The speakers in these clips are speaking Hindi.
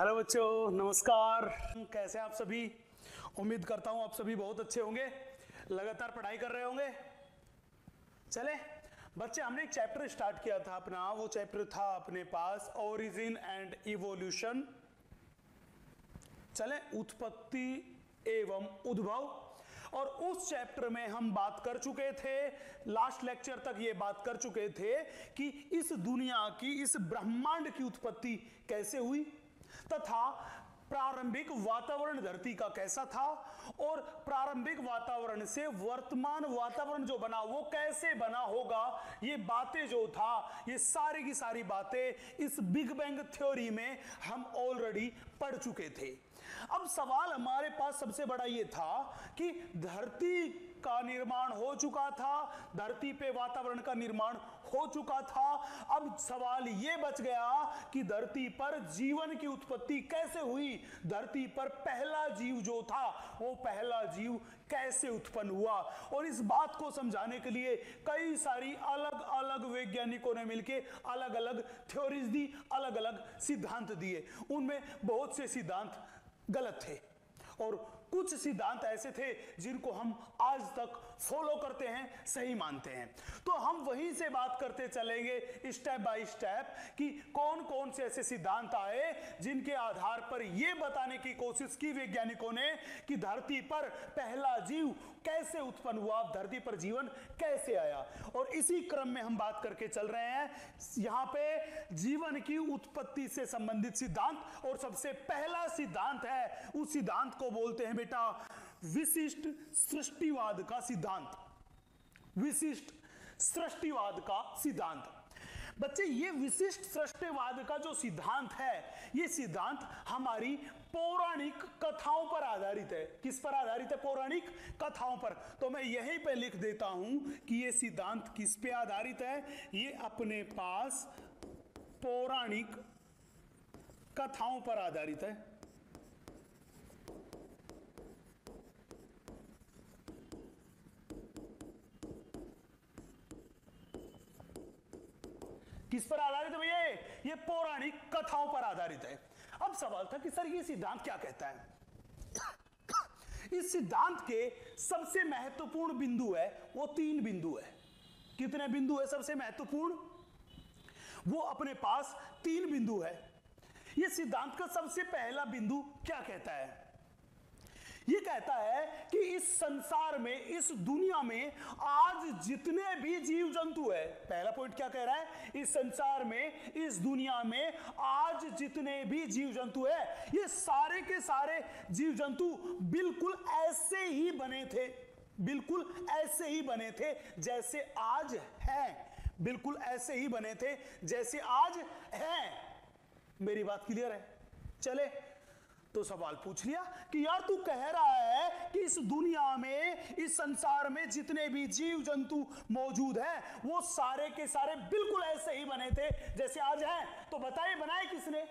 हेलो बच्चों, नमस्कार। कैसे हैं आप सभी? उम्मीद करता हूं आप सभी बहुत अच्छे होंगे, लगातार पढ़ाई कर रहे होंगे। चले बच्चे, हमने एक चैप्टर स्टार्ट किया था अपना, वो चैप्टर था अपने पास ओरिजिन एंड इवोल्यूशन। चले, उत्पत्ति एवं उद्भव। और उस चैप्टर में हम बात कर चुके थे, लास्ट लेक्चर तक ये बात कर चुके थे कि इस दुनिया की, इस ब्रह्मांड की उत्पत्ति कैसे हुई तथा प्रारंभिक वातावरण धरती का कैसा था और प्रारंभिक वातावरण से वर्तमान वातावरण जो बना वो कैसे बना होगा। ये बातें जो था, ये सारी की सारी बातें इस बिग बैंग थ्योरी में हम ऑलरेडी पढ़ चुके थे। अब सवाल हमारे पास सबसे बड़ा ये था कि धरती का निर्माण हो चुका था, धरती पे वातावरण का निर्माण हो चुका था। अब सवाल ये बच गया कि धरती पर जीवन की उत्पत्ति कैसे हुई, धरती पर पहला जीव जो था वो पहला जीव कैसे उत्पन्न हुआ। और इस बात को समझाने के लिए कई सारी अलग अलग वैज्ञानिकों ने मिलकर अलग अलग थ्योरीज दी, अलग अलग सिद्धांत दिए। उनमें बहुत से सिद्धांत गलत थे और कुछ सिद्धांत ऐसे थे जिनको हम आज तक फॉलो करते हैं, सही मानते हैं। तो हम वहीं से बात करते चलेंगे स्टेप बाय स्टेप कि कौन कौन से ऐसे सिद्धांत आए जिनके आधार पर यह बताने की कोशिश की वैज्ञानिकों ने कि धरती पर पहला जीव कैसे उत्पन्न हुआ, धरती पर जीवन कैसे आया। और इसी क्रम में हम बात करके चल रहे हैं यहां पे जीवन की उत्पत्ति से संबंधित सिद्धांत। और सबसे पहला सिद्धांत है, उस सिद्धांत को बोलते हैं बेटा विशिष्ट सृष्टिवाद का सिद्धांत। विशिष्ट सृष्टिवाद का सिद्धांत। बच्चे, ये विशिष्ट सृष्टिवाद का जो सिद्धांत है, ये सिद्धांत हमारी पौराणिक कथाओं पर आधारित है। किस पर आधारित है? पौराणिक कथाओं पर। तो मैं यहीं पे लिख देता हूं कि ये सिद्धांत किस पे आधारित है। ये अपने पास पौराणिक कथाओं पर आधारित है। किस पर आधारित है भैया? ये पौराणिक कथाओं पर आधारित है। अब सवाल था कि सर ये सिद्धांत क्या कहता है। इस सिद्धांत के सबसे महत्वपूर्ण बिंदु है, वो 3 बिंदु है। कितने बिंदु है सबसे महत्वपूर्ण? वो अपने पास 3 बिंदु है। ये सिद्धांत का सबसे पहला बिंदु क्या कहता है? ये कहता है कि इस संसार में, इस दुनिया में आज जितने भी जीव जंतु है, पहला पॉइंट क्या कह रहा है? इस संसार में, इस दुनिया में आज जितने भी जीव जंतु है, ये सारे के सारे जीव जंतु बिल्कुल ऐसे ही बने थे, बिल्कुल ऐसे ही बने थे जैसे आज हैं, बिल्कुल ऐसे ही बने थे जैसे आज हैं। मेरी बात क्लियर है? चले, तो सवाल पूछ लिया कि यार तू कह रहा है कि इस दुनिया में, इस संसार में जितने भी जीव जंतु मौजूद हैं वो सारे के सारे बिल्कुल ऐसे ही बने थे जैसे आज हैं। तो बताइए बनाए किसने?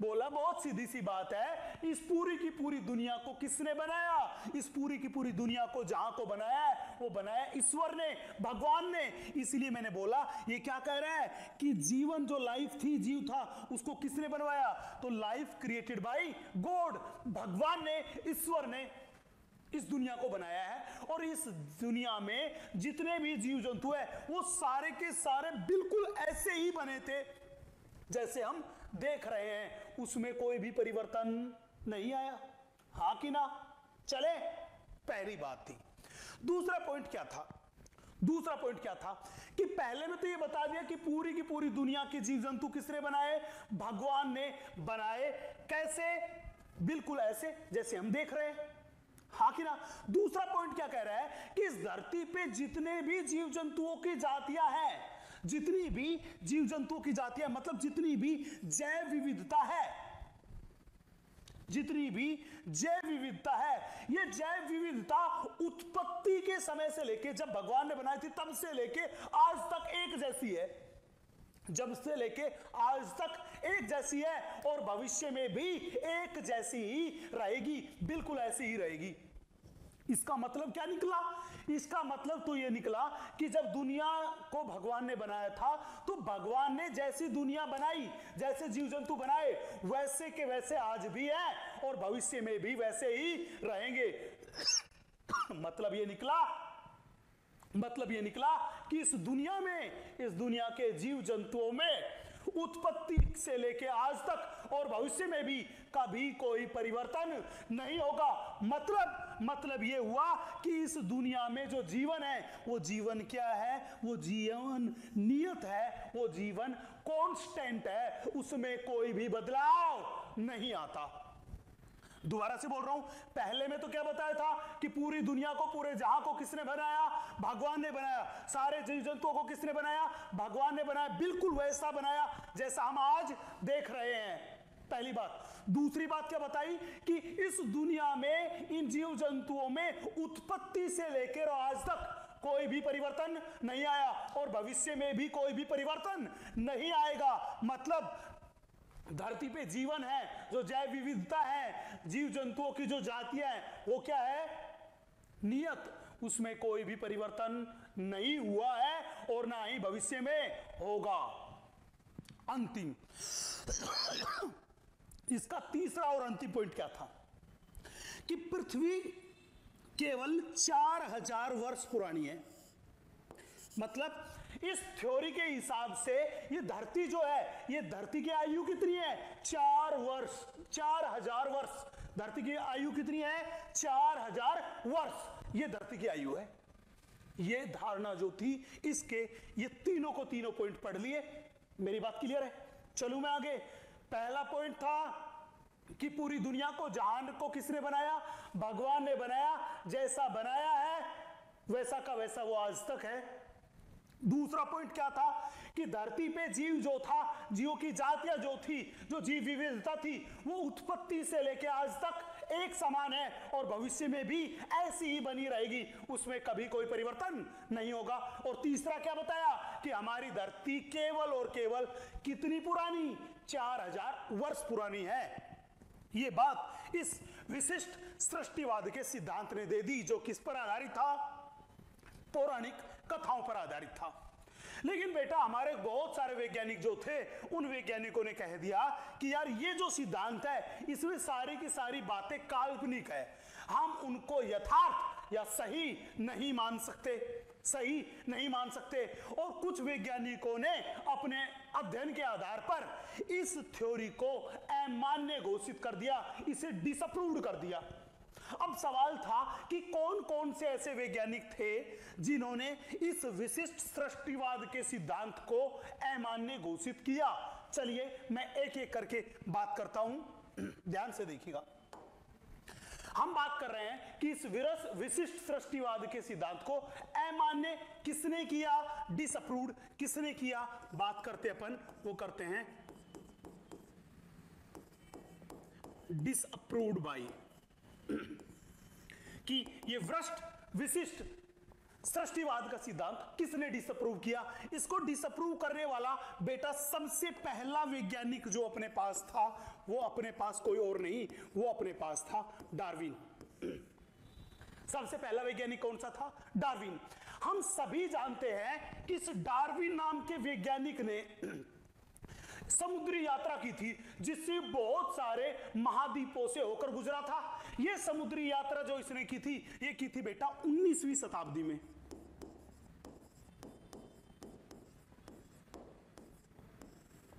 बोला बहुत सीधी सी बात है, इस पूरी की पूरी दुनिया को किसने बनाया? इस पूरी की पूरी दुनिया को जहां को बनाया है वो बनाया ईश्वर ने, भगवान ने। इसलिए मैंने बोला ये क्या कह रहा है कि जीवन जो लाइफ थी, जीव था, उसको किसने बनवाया? तो लाइफ क्रिएटेड बाय गॉड, भगवान ने, ईश्वर ने इस दुनिया को बनाया है। और इस दुनिया में जितने भी जीव जंतु है वो सारे के सारे बिल्कुल ऐसे ही बने थे जैसे हम देख रहे हैं, उसमें कोई भी परिवर्तन नहीं आया। हाँ कि ना? चले, पहली बात थी। दूसरा पॉइंट क्या था? दूसरा पॉइंट क्या था कि पहले में तो ये बता दिया कि पूरी की पूरी दुनिया के जीव जंतु किसने बनाए? भगवान ने बनाए। कैसे? बिल्कुल ऐसे जैसे हम देख रहे हैं। हाँ कि ना? दूसरा पॉइंट क्या कह रहा है कि इस धरती पे जितने भी जीव जंतुओं की जातियां हैं, जितनी भी जीव जंतुओं की जातियां, मतलब जितनी भी जैव विविधता है, जितनी भी जैव विविधता है, ये जैव विविधता उत्पत्ति के समय से लेके, जब भगवान ने बनाई थी तब से लेके आज तक एक जैसी है। जब से लेके आज तक एक जैसी है और भविष्य में भी एक जैसी ही रहेगी, बिल्कुल ऐसी ही रहेगी। इसका मतलब क्या निकला? इसका मतलब तो यह निकला कि जब दुनिया को भगवान ने बनाया था तो भगवान ने जैसी दुनिया बनाई, जैसे जीव जंतु बनाए, वैसे के वैसे आज भी है और भविष्य में भी वैसे ही रहेंगे। मतलब यह निकला कि इस दुनिया में, इस दुनिया के जीव जंतुओं में उत्पत्ति से लेके आज तक और भविष्य में भी कभी कोई परिवर्तन नहीं होगा। मतलब यह हुआ कि इस दुनिया में जो जीवन है वो जीवन क्या है? वो जीवन नियत है, वो जीवन कांस्टेंट है, उसमें कोई भी बदलाव नहीं आता। दोबारा से बोल रहा हूं, पहले में तो क्या बताया था कि पूरी दुनिया को, पूरे जहां को किसने बनाया? भगवान ने बनाया। सारे जीव जंतुओं को किसने बनाया? भगवान ने बनाया। बिल्कुल वैसा बनाया जैसा हम आज देख रहे हैं, पहली बात। दूसरी बात क्या बताई कि इस दुनिया में, इन जीव जंतुओं में उत्पत्ति से लेकर आज तक कोई भी परिवर्तन नहीं आया और भविष्य में भी कोई भी परिवर्तन नहीं आएगा। मतलब धरती पे जीवन है, जो जैव विविधता है, जीव जंतुओं की जो जातियां हैं, वो क्या है? नियत, उसमें कोई भी परिवर्तन नहीं हुआ है और ना ही भविष्य में होगा। अंतिम, इसका तीसरा और अंतिम पॉइंट क्या था कि पृथ्वी केवल 4000 वर्ष पुरानी है। मतलब इस थ्योरी के हिसाब से ये धरती जो है, ये धरती की आयु कितनी है? 4000 वर्ष। धरती की आयु कितनी है? 4000 वर्ष ये धरती की आयु है। ये धारणा जो थी, इसके ये तीनों पॉइंट पढ़ लिए। मेरी बात क्लियर है? चलूं मैं आगे। पहला पॉइंट था कि पूरी दुनिया को, जहान को किसने बनाया? भगवान ने बनाया। जैसा बनाया है वैसा का वैसा वो आज तक है। दूसरा पॉइंट क्या था कि धरती पे जीव जो था, जीवों की जातियां जो थी, जो जीव विविधता थी, वो उत्पत्ति से लेकर आज तक एक समान है और भविष्य में भी ऐसी ही बनी रहेगी, उसमें कभी कोई परिवर्तन नहीं होगा। और तीसरा क्या बताया कि हमारी धरती केवल और केवल कितनी पुरानी? 4000 वर्ष पुरानी है। ये बात इस विशिष्ट सृष्टिवाद के सिद्धांत ने दे दी, जो किस पर आधारित था? पौराणिक कथाओं पर आधारित था। लेकिन बेटा, हमारे बहुत सारे वैज्ञानिक जो थे, उन वैज्ञानिकों ने कह दिया कि यार ये जो सिद्धांत है, इसमें सारी की सारी बातें काल्पनिक है, हम उनको यथार्थ या सही नहीं मान सकते। और कुछ वैज्ञानिकों ने अपने अध्ययन के आधार पर इस थ्योरी को अमान्य घोषित कर दिया, इसे डिसअप्रूव्ड कर दिया। अब सवाल था कि कौन कौन से ऐसे वैज्ञानिक थे जिन्होंने इस विशिष्ट सृष्टिवाद के सिद्धांत को अमान्य घोषित किया। चलिए मैं एक एक करके बात करता हूं, ध्यान से देखिएगा। हम बात कर रहे हैं कि इस विशिष्ट सृष्टिवाद के सिद्धांत को अमान्य किसने किया, डिसअप्रूव्ड किसने किया। बात करते अपन, वो करते हैं डिसअप्रूव्ड बाय, कि ये विशिष्ट सृष्टिवाद का सिद्धांत किसने डिसअप्रूव किया। इसको डिसअप्रूव करने वाला बेटा सबसे पहला वैज्ञानिक जो अपने पास था, वो अपने पास कोई और नहीं, वो अपने पास था डार्विन। सबसे पहला वैज्ञानिक कौन सा था? डार्विन। हम सभी जानते हैं कि इस डार्विन नाम के वैज्ञानिक ने समुद्री यात्रा की थी, जिससे बहुत सारे महाद्वीपों से होकर गुजरा था। यह समुद्री यात्रा जो इसने की थी, ये की थी बेटा 19वीं शताब्दी में।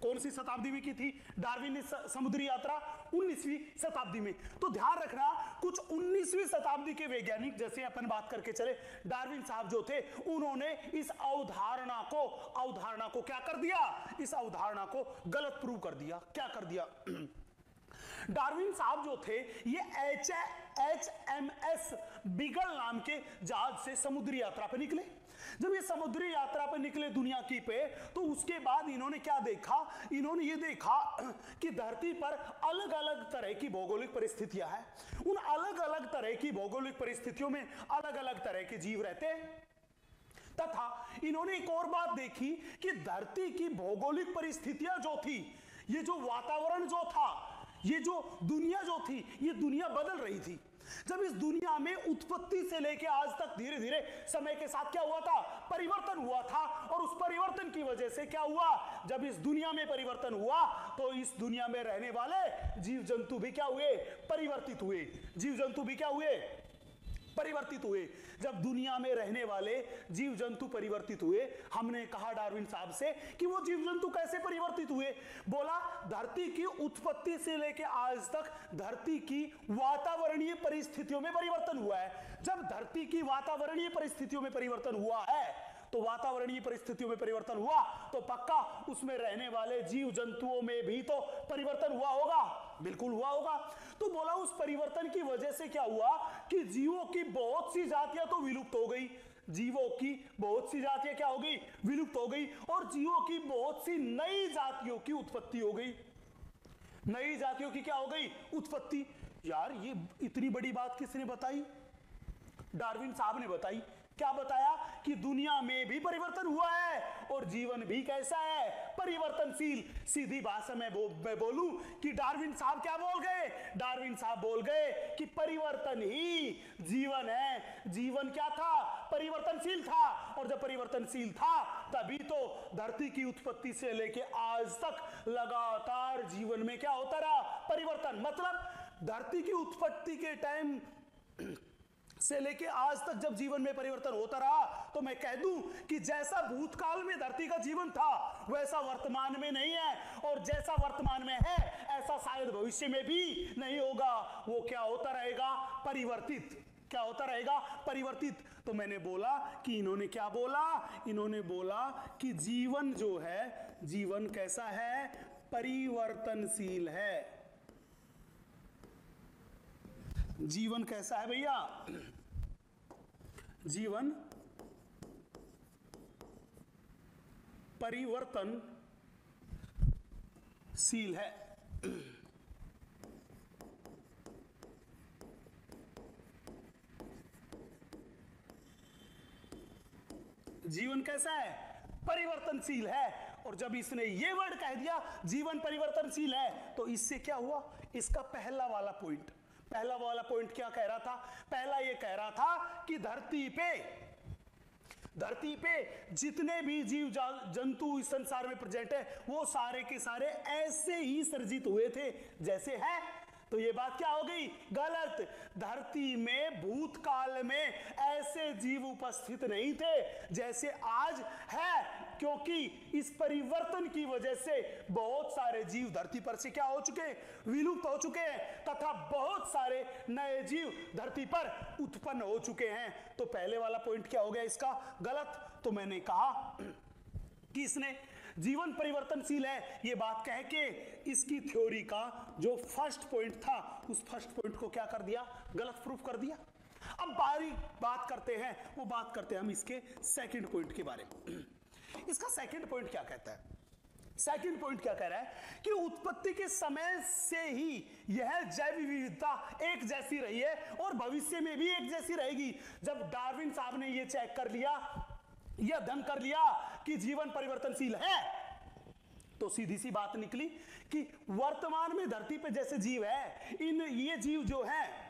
कौन सी शताब्दी में की थी डार्विन ने समुद्री यात्रा? 19वीं शताब्दी में। तो ध्यान रखना, कुछ 19वीं शताब्दी के वैज्ञानिक, जैसे अपन बात करके चले, डार्विन साहब जो थे, उन्होंने इस अवधारणा को क्या कर दिया? इस अवधारणा को गलत प्रूव कर दिया। क्या कर दिया? डार्विन साहब जो थे, ये HMS बीगल नाम के जहाज से समुद्री यात्रा पर निकले। जब ये समुद्री यात्रा पर निकले दुनिया की पे, तो उसके बाद इन्होंने क्या देखा? इन्होंने ये देखा कि धरती पर अलग अलग तरह की भौगोलिक परिस्थितियां हैं। उन अलग अलग तरह की भौगोलिक परिस्थितियों में अलग अलग तरह के जीव रहते हैं। तथा इन्होंने एक और बात देखी कि धरती की भौगोलिक परिस्थितियां जो थी, ये जो वातावरण जो था, ये जो दुनिया जो थी, ये दुनिया बदल रही थी। जब इस दुनिया में उत्पत्ति से लेकर आज तक धीरे धीरे समय के साथ क्या हुआ था, परिवर्तन हुआ था। और उस परिवर्तन की वजह से क्या हुआ, जब इस दुनिया में परिवर्तन हुआ तो इस दुनिया में रहने वाले जीव जंतु भी क्या हुए, परिवर्तित हुए। जीव जंतु भी क्या हुए, परिवर्तित हुए। जब दुनिया में रहने वाले जीव जंतु परिवर्तित हुए, हमने कहा डार्विन साहब से कि वो जीव जंतु कैसे परिवर्तित हुए। बोला धरती की उत्पत्ति से लेकर आज तक धरती की वातावरणीय परिस्थितियों में परिवर्तन हुआ है। जब धरती की वातावरणीय परिस्थितियों में परिवर्तन हुआ है तो वातावरणीय परिस्थितियों में परिवर्तन हुआ तो पक्का उसमें रहने वाले जीव जंतुओं में भी तो परिवर्तन हुआ होगा, बिल्कुल हुआ होगा। तो बोला उस परिवर्तन की वजह से क्या हुआ कि जीवों की बहुत सी जातियां तो विलुप्त हो गई, जीवों की बहुत सी जातियां क्या हो गई, विलुप्त हो गई। और जीवों की बहुत सी नई जातियों की उत्पत्ति हो गई। नई जातियों की क्या हो गई, उत्पत्ति। यार ये इतनी बड़ी बात किसने बताई, डार्विन साहब ने बताई। क्या बताया कि दुनिया में भी परिवर्तन हुआ है और जीवन भी कैसा है, परिवर्तनशील। सीधी भाषा में मैं बोलूं कि डार्विन साहब क्या बोल गए, डार्विन साहब बोल गए कि परिवर्तन ही जीवन है। जीवन क्या था, परिवर्तनशील था। और जब परिवर्तनशील था तभी तो धरती की उत्पत्ति से लेके आज तक लगातार जीवन में क्या होता रहा, परिवर्तन। मतलब धरती की उत्पत्ति के टाइम से लेके आज तक जब जीवन में परिवर्तन होता रहा तो मैं कह दूं कि जैसा भूतकाल में धरती का जीवन था वैसा वर्तमान में नहीं है, और जैसा वर्तमान में है ऐसा शायद भविष्य में भी नहीं होगा। वो क्या होता रहेगा, परिवर्तित। क्या होता रहेगा, परिवर्तित। तो मैंने बोला कि इन्होंने क्या बोला, इन्होंने बोला कि जीवन जो है, जीवन कैसा है, परिवर्तनशील है। जीवन कैसा है भैया, जीवन परिवर्तनशील है। जीवन कैसा है, परिवर्तनशील है। और जब इसने ये वर्ड कह दिया जीवन परिवर्तनशील है तो इससे क्या हुआ, इसका पहला वाला पॉइंट क्या कह रहा था, पहला ये कह रहा था कि धरती पे जितने भी जीव जंतु इस संसार में प्रेजेंट है वो सारे के सारे ऐसे ही सर्जित हुए थे जैसे है। तो ये बात क्या हो गई, गलत। धरती में भूतकाल में ऐसे जीव उपस्थित नहीं थे जैसे आज है, क्योंकि इस परिवर्तन की वजह से बहुत सारे जीव धरती पर से क्या हो चुके हैं, विलुप्त हो चुके हैं, तथा बहुत सारे नए जीव धरती पर उत्पन्न हो चुके हैं। तो पहले वाला पॉइंट क्या हो गया इसका, गलत। तो मैंने कहा कि इसने जीवन परिवर्तनशील है ये बात कह के इसकी थ्योरी का जो फर्स्ट पॉइंट था उस फर्स्ट पॉइंट को क्या कर दिया, गलत प्रूफ कर दिया। अब बारीक बात करते हैं, वो बात करते हैं हम इसके सेकंड पॉइंट के बारे में। इसका सेकंड पॉइंट क्या कहता है, सेकंड पॉइंट क्या कह रहा है कि उत्पत्ति के समय से ही यह जैव विविधता एक जैसी रही है और भविष्य में भी एक जैसी रहेगी। जब डार्विन साहब ने ये चेक कर लिया, यह अध्ययन कर लिया कि जीवन परिवर्तनशील है, तो सीधी सी बात निकली कि वर्तमान में धरती पे जैसे जीव है, ये जीव जो है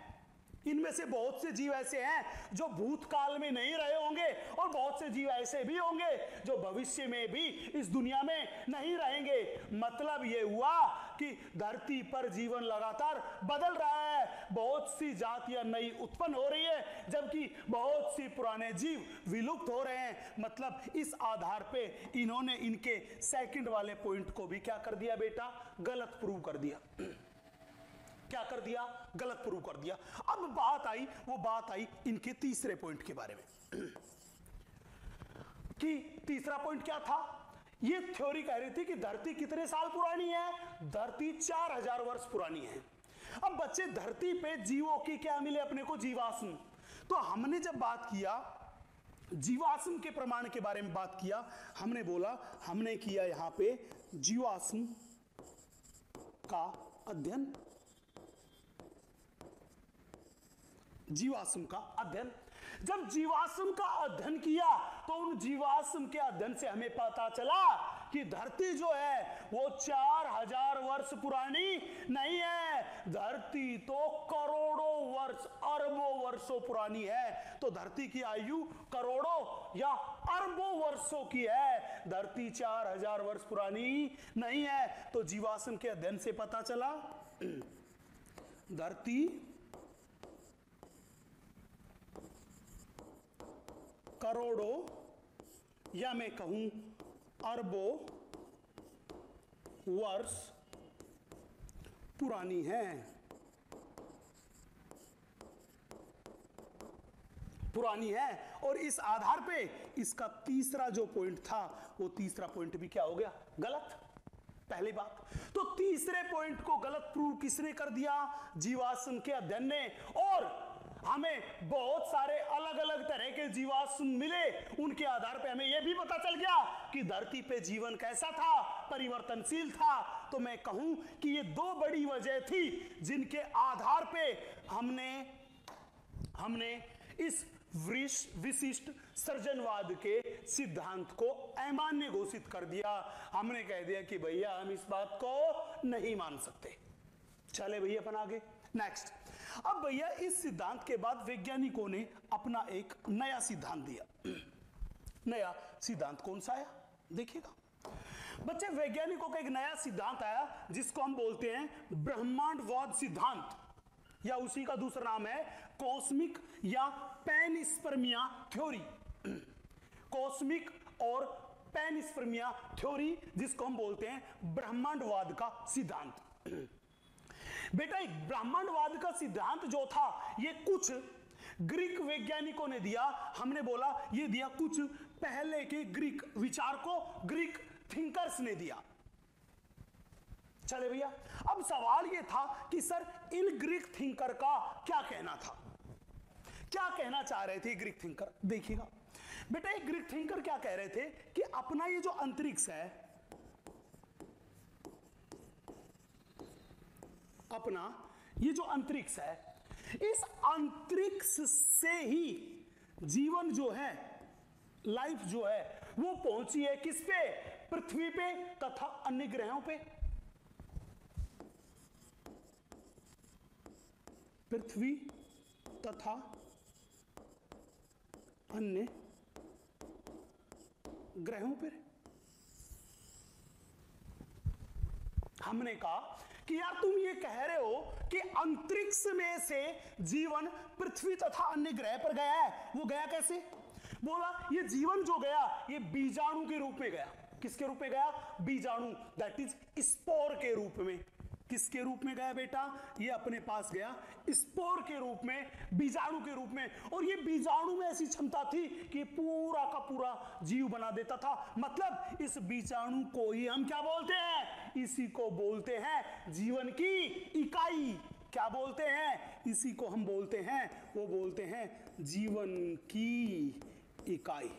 इनमें से बहुत से जीव ऐसे हैं जो भूतकाल में नहीं रहे होंगे और बहुत से जीव ऐसे भी होंगे जो भविष्य में भी इस दुनिया में नहीं रहेंगे। मतलब ये हुआ कि धरती पर जीवन लगातार बदल रहा है, बहुत सी जातियां नई उत्पन्न हो रही है जबकि बहुत सी पुराने जीव विलुप्त हो रहे हैं। मतलब इस आधार पे इन्होंने इनके सेकंड वाले पॉइंट को भी क्या कर दिया बेटा, गलत प्रूव कर दिया। क्या कर दिया, गलत प्रूव कर दिया। अब बात आई इनके तीसरे पॉइंट के बारे में कि तीसरा पॉइंट क्या था, ये थ्योरी कह रही थी कि धरती कितने साल पुरानी है, धरती 4000 वर्ष पुरानी है। अब बच्चे धरती पे जीवों की क्या मिले अपने को, जीवाश्म। तो हमने जब बात किया जीवाश्म के प्रमाण के बारे में बात किया, हमने बोला हमने किया यहां पे जीवाश्म का अध्ययन, जीवाश्म का अध्ययन। जब जीवाश्म का अध्ययन किया तो उन जीवाश्म के अध्ययन से हमें पता चला कि धरती जो है वो 4000 वर्ष पुरानी नहीं है, धरती तो करोड़ों वर्ष, अरबों वर्षों पुरानी है। तो धरती की आयु करोड़ों या अरबों वर्षों की है, धरती 4000 वर्ष पुरानी नहीं है। तो जीवाश्म के अध्ययन से पता चला धरती करोड़ों या मैं कहूं अरबों वर्ष पुरानी है, पुरानी है। और इस आधार पे इसका तीसरा जो पॉइंट था वो तीसरा पॉइंट भी क्या हो गया, गलत। पहली बात तो तीसरे पॉइंट को गलत प्रूव किसने कर दिया, जीवाश्म के अध्ययन ने। और हमें बहुत सारे अलग अलग तरह के जीवाश्म मिले, उनके आधार पे हमें यह भी पता चल गया कि धरती पे जीवन कैसा था, परिवर्तनशील था। तो मैं कहूं कि ये दो बड़ी वजह थी जिनके आधार पे हमने इस विशिष्ट सर्जनवाद के सिद्धांत को अमान्य घोषित कर दिया। हमने कह दिया कि भैया हम इस बात को नहीं मान सकते। चले भैया अपन आगे नेक्स्ट। अब भैया इस सिद्धांत के बाद वैज्ञानिकों ने अपना एक नया सिद्धांत दिया। नया सिद्धांत कौन सा आया देखिएगा बच्चे, वैज्ञानिकों का एक नया सिद्धांत आया जिसको हम बोलते हैं ब्रह्मांडवाद सिद्धांत, या उसी का दूसरा नाम है कॉस्मिक या पैनस्पर्मिया थ्योरी। कॉस्मिक और पैनस्पर्मिया थ्योरी, जिसको हम बोलते हैं ब्रह्मांडवाद का सिद्धांत। बेटा एक ब्रह्मांडवाद का सिद्धांत जो था ये कुछ ग्रीक वैज्ञानिकों ने दिया। हमने बोला ये दिया कुछ पहले के ग्रीक विचारकों, ग्रीक थिंकर्स ने दिया। चले भैया, अब सवाल ये था कि सर इन ग्रीक थिंकर का क्या कहना था, क्या कहना चाह रहे थे ग्रीक थिंकर। देखिएगा बेटा एक ग्रीक थिंकर क्या कह रहे थे कि अपना ये जो अंतरिक्ष है, अपना ये जो अंतरिक्ष है, इस अंतरिक्ष से ही जीवन जो है, लाइफ जो है वो पहुंची है किस पे, पृथ्वी पे तथा अन्य ग्रहों पे। पृथ्वी तथा अन्य ग्रहों पर। हमने कहा कि यार तुम ये कह रहे हो कि अंतरिक्ष में से जीवन पृथ्वी तथा अन्य ग्रह पर गया है, वो गया कैसे। बोला ये जीवन जो गया ये बीजाणु के रूप में गया। किसके रूप में गया, बीजाणु, दैट इज स्पोर के रूप में। किसके रूप में गया बेटा, ये अपने पास गया स्पोर के रूप में, बीजाणु के रूप में। और ये बीजाणु में ऐसी क्षमता थी कि पूरा का पूरा जीव बना देता था। मतलब इस बीजाणु को ही हम क्या बोलते हैं, इसी को बोलते हैं जीवन की इकाई। क्या बोलते हैं, इसी को हम बोलते हैं, वो बोलते हैं जीवन की इकाई।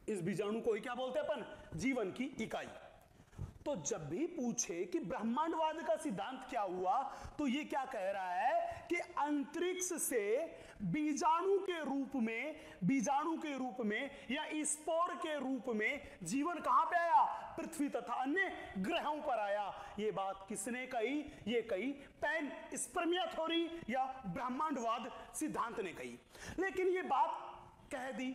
इस बीजाणु को ही क्या बोलते हैं अपन, जीवन की इकाई। तो जब भी पूछे कि ब्रह्मांडवाद का सिद्धांत क्या हुआ, तो ये क्या कह रहा है कि अंतरिक्ष से बीजाणु के रूप में या स्पोर के रूप में जीवन कहां पे आया, पृथ्वी तथा अन्य ग्रहों पर आया। ये बात किसने कही, ये कही पैनस्पर्मिया थ्योरी या ब्रह्मांडवाद सिद्धांत ने कही। लेकिन ये बात कह दी,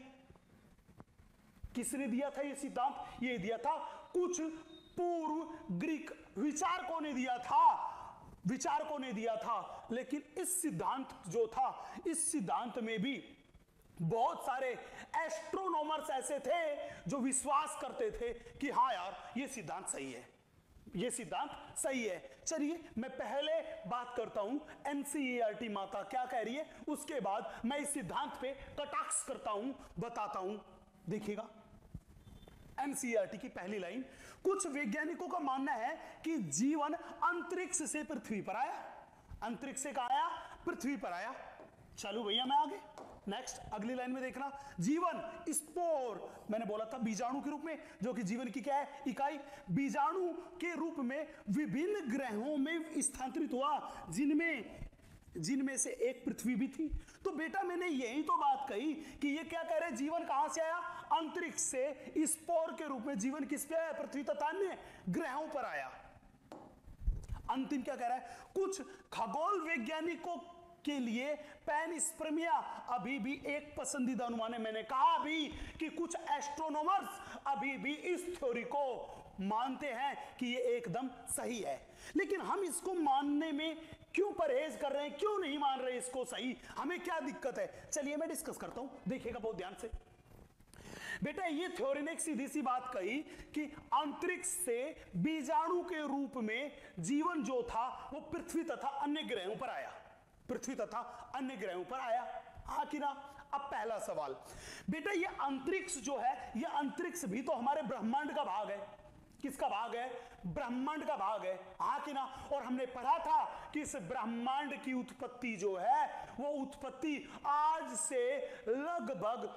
किसने दिया था ये सिद्धांत, ये दिया था कुछ पूर्व ग्रीक विचारकों ने दिया था। लेकिन इस सिद्धांत जो था, इस सिद्धांत में भी बहुत सारे एस्ट्रोनॉमर्स ऐसे थे जो विश्वास करते थे कि हाँ यार ये सिद्धांत सही है, ये सिद्धांत सही है। चलिए मैं पहले बात करता हूं एनसीईआरटी माता क्या कह रही है, उसके बाद मैं इस सिद्धांत पे कटाक्ष करता हूं, बताता हूं। देखिएगा एनसीईआरटी की पहली लाइन, कुछ वैज्ञानिकों का मानना है कि जीवन अंतरिक्ष से पृथ्वी पर आया। अंतरिक्ष से कहां आया, पृथ्वी पर आया। चलो भैया मैं आगे नेक्स्ट अगली लाइन में देखना, जीवन स्पोर, मैंने बोला था बीजाणु के रूप में, जो कि जीवन की क्या है, इकाई। बीजाणु के रूप में विभिन्न ग्रहों में स्थानांतरित हुआ, जिनमें जिनमें से एक पृथ्वी भी थी। तो बेटा मैंने यही तो बात कही कि ये क्या कह रहे हैं, जीवन कहां से आया, अंतरिक्ष से स्पोर के रूप में जीवन किस पे आया, पृथ्वी तथा अन्य ग्रहों पर आया। अंतिम क्या कह रहा है, कुछ खगोल वैज्ञानिकों के लिए पैनस्पर्मिया अभी भी एक पसंदीदा अनुमान है। मैंने कहा अभी कि कुछ एस्ट्रोनॉमर्स अभी भी इस थ्योरी को मानते हैं कि ये एकदम सही है, लेकिन हम इसको मानने में क्यों परहेज कर रहे हैं, क्यों नहीं मान रहे इसको सही, हमें क्या दिक्कत है, चलिए मैं डिस्कस करता हूं, देखिएगा बहुत ध्यान से। बेटा ये थ्योरी ने एक सीधी सी बात कही कि अंतरिक्ष से बीजाणु के रूप में जीवन जो था वो पृथ्वी तथा अन्य ग्रहों पर आया, पृथ्वी तथा अन्य ग्रहों पर आया, हाँ कि ना। अब पहला सवाल बेटा, ये अंतरिक्ष जो है, ये अंतरिक्ष भी तो हमारे ब्रह्मांड का भाग है। किसका भाग है, ब्रह्मांड का भाग है, हाँ कि ना। और हमने पढ़ा था कि इस ब्रह्मांड की उत्पत्ति जो है वो उत्पत्ति आज से लगभग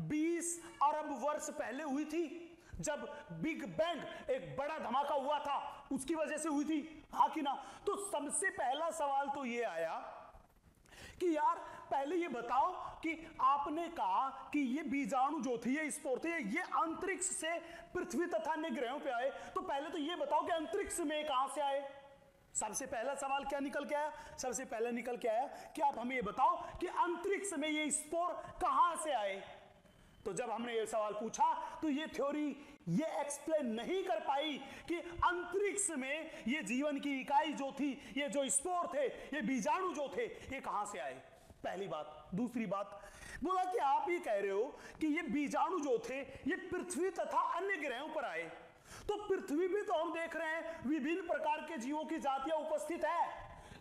20 अरब वर्ष पहले हुई थी, जब बिग बैंग एक बड़ा धमाका हुआ था उसकी वजह से हुई थी, हाँ कि ना। तो सबसे पहला सवाल तो ये आया कि यार पहले ये बताओ कि आपने कहा कि ये बीजाणु जो थे, ये स्पोर थे, ये अंतरिक्ष से पृथ्वी तथा अन्य ग्रहों पे आए, तो पहले तो ये बताओ कि अंतरिक्ष में कहां से आए। सबसे पहला सवाल क्या निकल के आया, सबसे पहले निकल के आया कि आप हमें ये बताओ कि अंतरिक्ष में ये स्पोर कहां से आए। तो जब हमने ये सवाल पूछा तो ये थ्योरी ये एक्सप्लेन नहीं कर पाई कि अंतरिक्ष में ये जीवन की इकाई जो थी, ये जो स्पोर थे, ये बीजाणु जो थे, ये कहां से आए, पहली बात। दूसरी बात बोला कि आप ये कह रहे हो कि ये बीजाणु जो थे ये पृथ्वी तथा अन्य ग्रहों पर आए, तो पृथ्वी भी तो हम देख रहे हैं विभिन्न प्रकार के जीवों की जातियां उपस्थित है,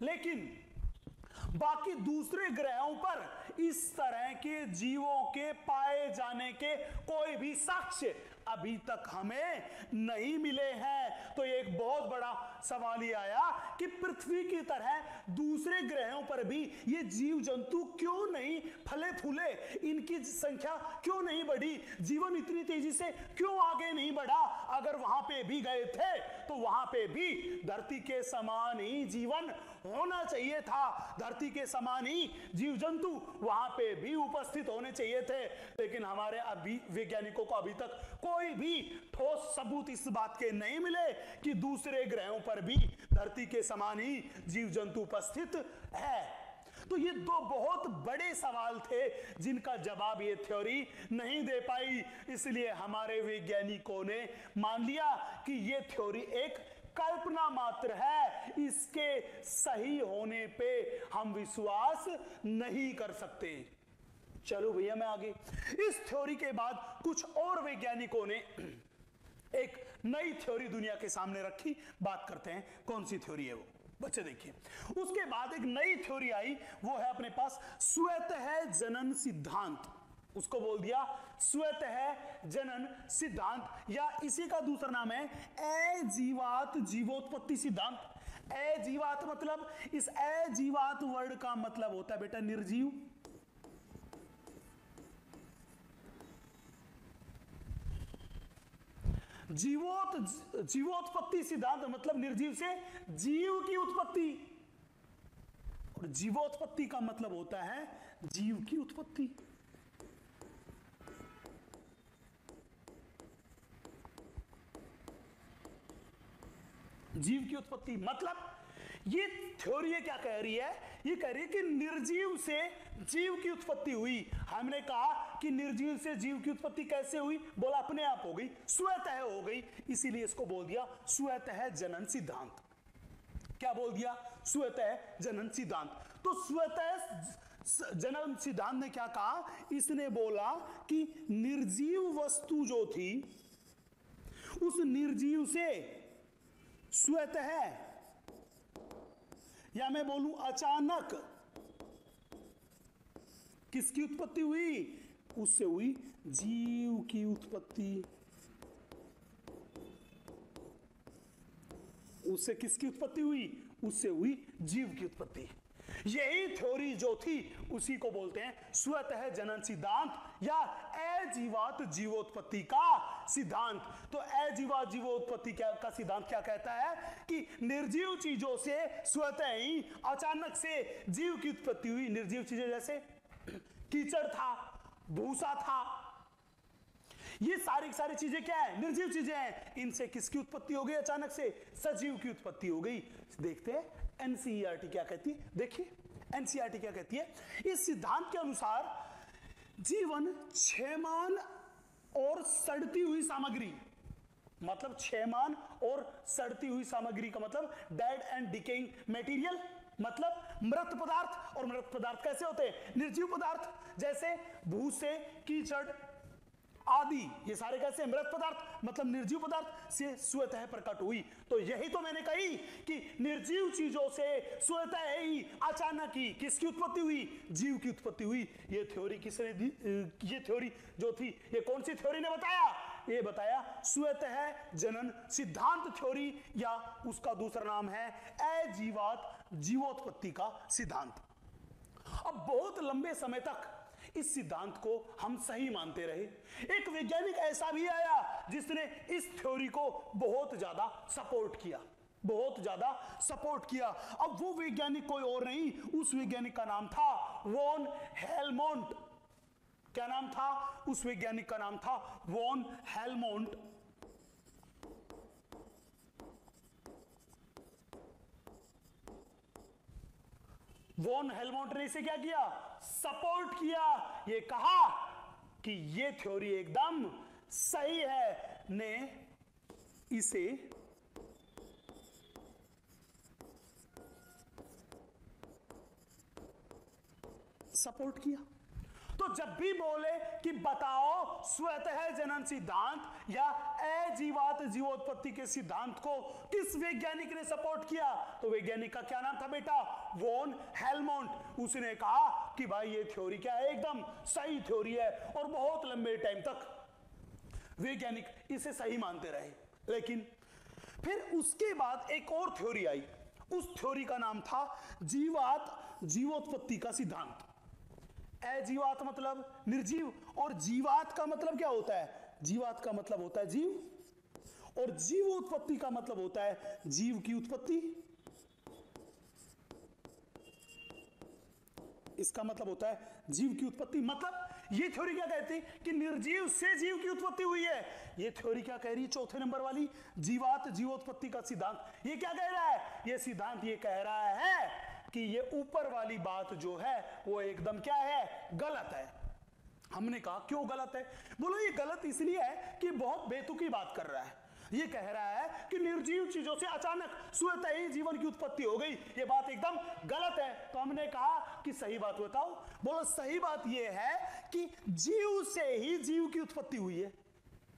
लेकिन बाकी दूसरे ग्रहों पर इस तरह के जीवों के पाए जाने के कोई भी साक्ष्य अभी तक हमें नहीं मिले हैं। तो एक बहुत बड़ा सवाल ये आया कि पृथ्वी की तरह दूसरे ग्रहों पर भी ये जीव जंतु क्यों नहीं फले फूले, इनकी संख्या क्यों नहीं बढ़ी, जीवन इतनी तेजी से क्यों आगे नहीं बढ़ा। अगर वहां पे भी गए थे तो वहां पे भी धरती के समान ही जीवन होना चाहिए था, धरती के समान ही जीव जंतु वहां पे भी उपस्थित होने चाहिए थे, लेकिन हमारे अभी वैज्ञानिकों को अभी तक कोई भी ठोस सबूत इस बात के नहीं मिले कि दूसरे ग्रहों पर भी धरती के समान ही जीव जंतु उपस्थित है। तो ये दो बहुत बड़े सवाल थे जिनका जवाब ये थ्योरी नहीं दे पाई, इसलिए हमारे वैज्ञानिकों ने मान लिया कि ये थ्योरी एक कल्पना मात्र है, इसके सही होने पे हम विश्वास नहीं कर सकते। चलो भैया मैं आगे। इस थ्योरी के बाद कुछ और वैज्ञानिकों ने एक नई थ्योरी दुनिया के सामने रखी, बात करते हैं कौन सी थ्योरी है वो, बच्चे देखिए। उसके बाद एक नई थ्योरी आई, वो है अपने पास स्वतः जनन सिद्धांत, उसको बोल दिया स्वतः जनन सिद्धांत, या इसी का दूसरा नाम है अजीवात जीवोत्पत्ति सिद्धांत। अजीवात मतलब, इस अजीवात वर्ड का मतलब होता है बेटा निर्जीव, जीवोत्पत्ति सिद्धांत मतलब निर्जीव से जीव की उत्पत्ति, और जीवोत्पत्ति का मतलब होता है जीव की उत्पत्ति। जीव की उत्पत्ति मतलब ये थ्योरी क्या कह रही है, ये कह रही है कि निर्जीव से जीव की उत्पत्ति हुई। हमने कहा कि निर्जीव से जीव की उत्पत्ति कैसे हुई, बोला अपने आप हो गई, स्वतः हो गई, इसीलिए इसको बोल दिया स्वतः जनन सिद्धांत। क्या बोल दिया, स्वतः जनन सिद्धांत। तो स्वतः जनन सिद्धांत ने क्या कहा, इसने बोला कि निर्जीव वस्तु जो थी उस निर्जीव से स्वतः, या मैं बोलूं अचानक किसकी उत्पत्ति हुई, उससे हुई जीव की उत्पत्ति। उससे किसकी उत्पत्ति हुई, उससे हुई जीव की उत्पत्ति। यही थ्योरी जो थी उसी को बोलते हैं स्वतः जनन सिद्धांत या अजीवात जीवोत्पत्ति का सिद्धांत। तो अजीवात जीवोत्पत्ति का सिद्धांत क्या कहता है कि निर्जीव चीजों से स्वतः ही अचानक से जीव की उत्पत्ति हुई। निर्जीव चीजें जैसे कीचड़ था, भूसा था, ये सारी सारी चीजें क्या है? निर्जीव चीजें हैं। इनसे किसकी उत्पत्ति हो गई? अचानक से सजीव की उत्पत्ति हो गई। देखते हैं एनसीईआरटी क्या कहती है। देखिए एनसीईआरटी क्या कहती है। इस सिद्धांत के अनुसार जीवन क्षयमान और सड़ती हुई सामग्री, मतलब क्षयमान और सड़ती हुई सामग्री का मतलब डेड एंड डिकेइंग मटेरियल, मतलब मृत पदार्थ। और मृत पदार्थ कैसे होते हैं? निर्जीव पदार्थ, जैसे भूसे, कीचड़ आदि, ये सारे कैसे? मृत पदार्थ, मतलब निर्जीव पदार्थ से स्वतः प्रकट हुई। तो यही तो मैंने कही कि निर्जीव चीजों से स्वतः ही अचानक ही किसकी उत्पत्ति हुई? जीव की उत्पत्ति हुई। ये थ्योरी किसने दी? ये थ्योरी जो थी, ये कौन सी थ्योरी ने बताया? ये बताया स्वतः जनन सिद्धांत थ्योरी, या उसका दूसरा नाम है अजीवात जीवोत्पत्ति का सिद्धांत। अब बहुत लंबे समय तक इस सिद्धांत को हम सही मानते रहे। एक वैज्ञानिक ऐसा भी आया जिसने इस थ्योरी को बहुत ज्यादा सपोर्ट किया, बहुत ज्यादा सपोर्ट किया। अब वो वैज्ञानिक कोई और नहीं, उस वैज्ञानिक का नाम था वॉन हेलमोंट। क्या नाम था? उस वैज्ञानिक का नाम था वॉन हेलमोंट। वॉन हेलमोंट ने इसे क्या किया? सपोर्ट किया। ये कहा कि ये थ्योरी एकदम सही है, ने इसे सपोर्ट किया। तो जब भी बोले कि बताओ स्वतः जनन सिद्धांत या अजीवात जीवोत्पत्ति के सिद्धांत को किस वैज्ञानिक ने सपोर्ट किया, तो वैज्ञानिक का क्या नाम था बेटा? Van Helmont. उसने कहा कि भाई ये थ्योरी क्या है? एकदम सही थ्योरी है। और बहुत लंबे टाइम तक वैज्ञानिक इसे सही मानते रहे। लेकिन फिर उसके बाद एक और थ्योरी आई। उस थ्योरी का नाम था जीवात जीवोत्पत्ति का सिद्धांत। अजीवात मतलब निर्जीव, और जीवात का मतलब क्या होता है? जीवात का मतलब होता है जीव, और जीवोत्पत्ति का मतलब होता है जीव की उत्पत्ति। इसका मतलब होता है जीव की उत्पत्ति। मतलब ये थ्योरी क्या कहती है कि निर्जीव से जीव की उत्पत्ति हुई है। ये थ्योरी क्या कह रही है? चौथे नंबर वाली जीवात जीवोत्पत्ति का सिद्धांत ये क्या कह रहा है? ये सिद्धांत ये कह रहा है कि ये ऊपर वाली बात जो है वो एकदम क्या है? गलत है। हमने कहा क्यों गलत है? बोलो ये गलत इसलिए है कि बहुत बेतुकी बात कर रहा है। ये कह रहा है कि निर्जीव चीजों से अचानक स्वतः ही जीवन की उत्पत्ति हो गई। ये बात एकदम गलत है। तो हमने कहा कि सही बात बताओ। बोलो सही बात ये है कि जीव से ही जीव की उत्पत्ति हुई है।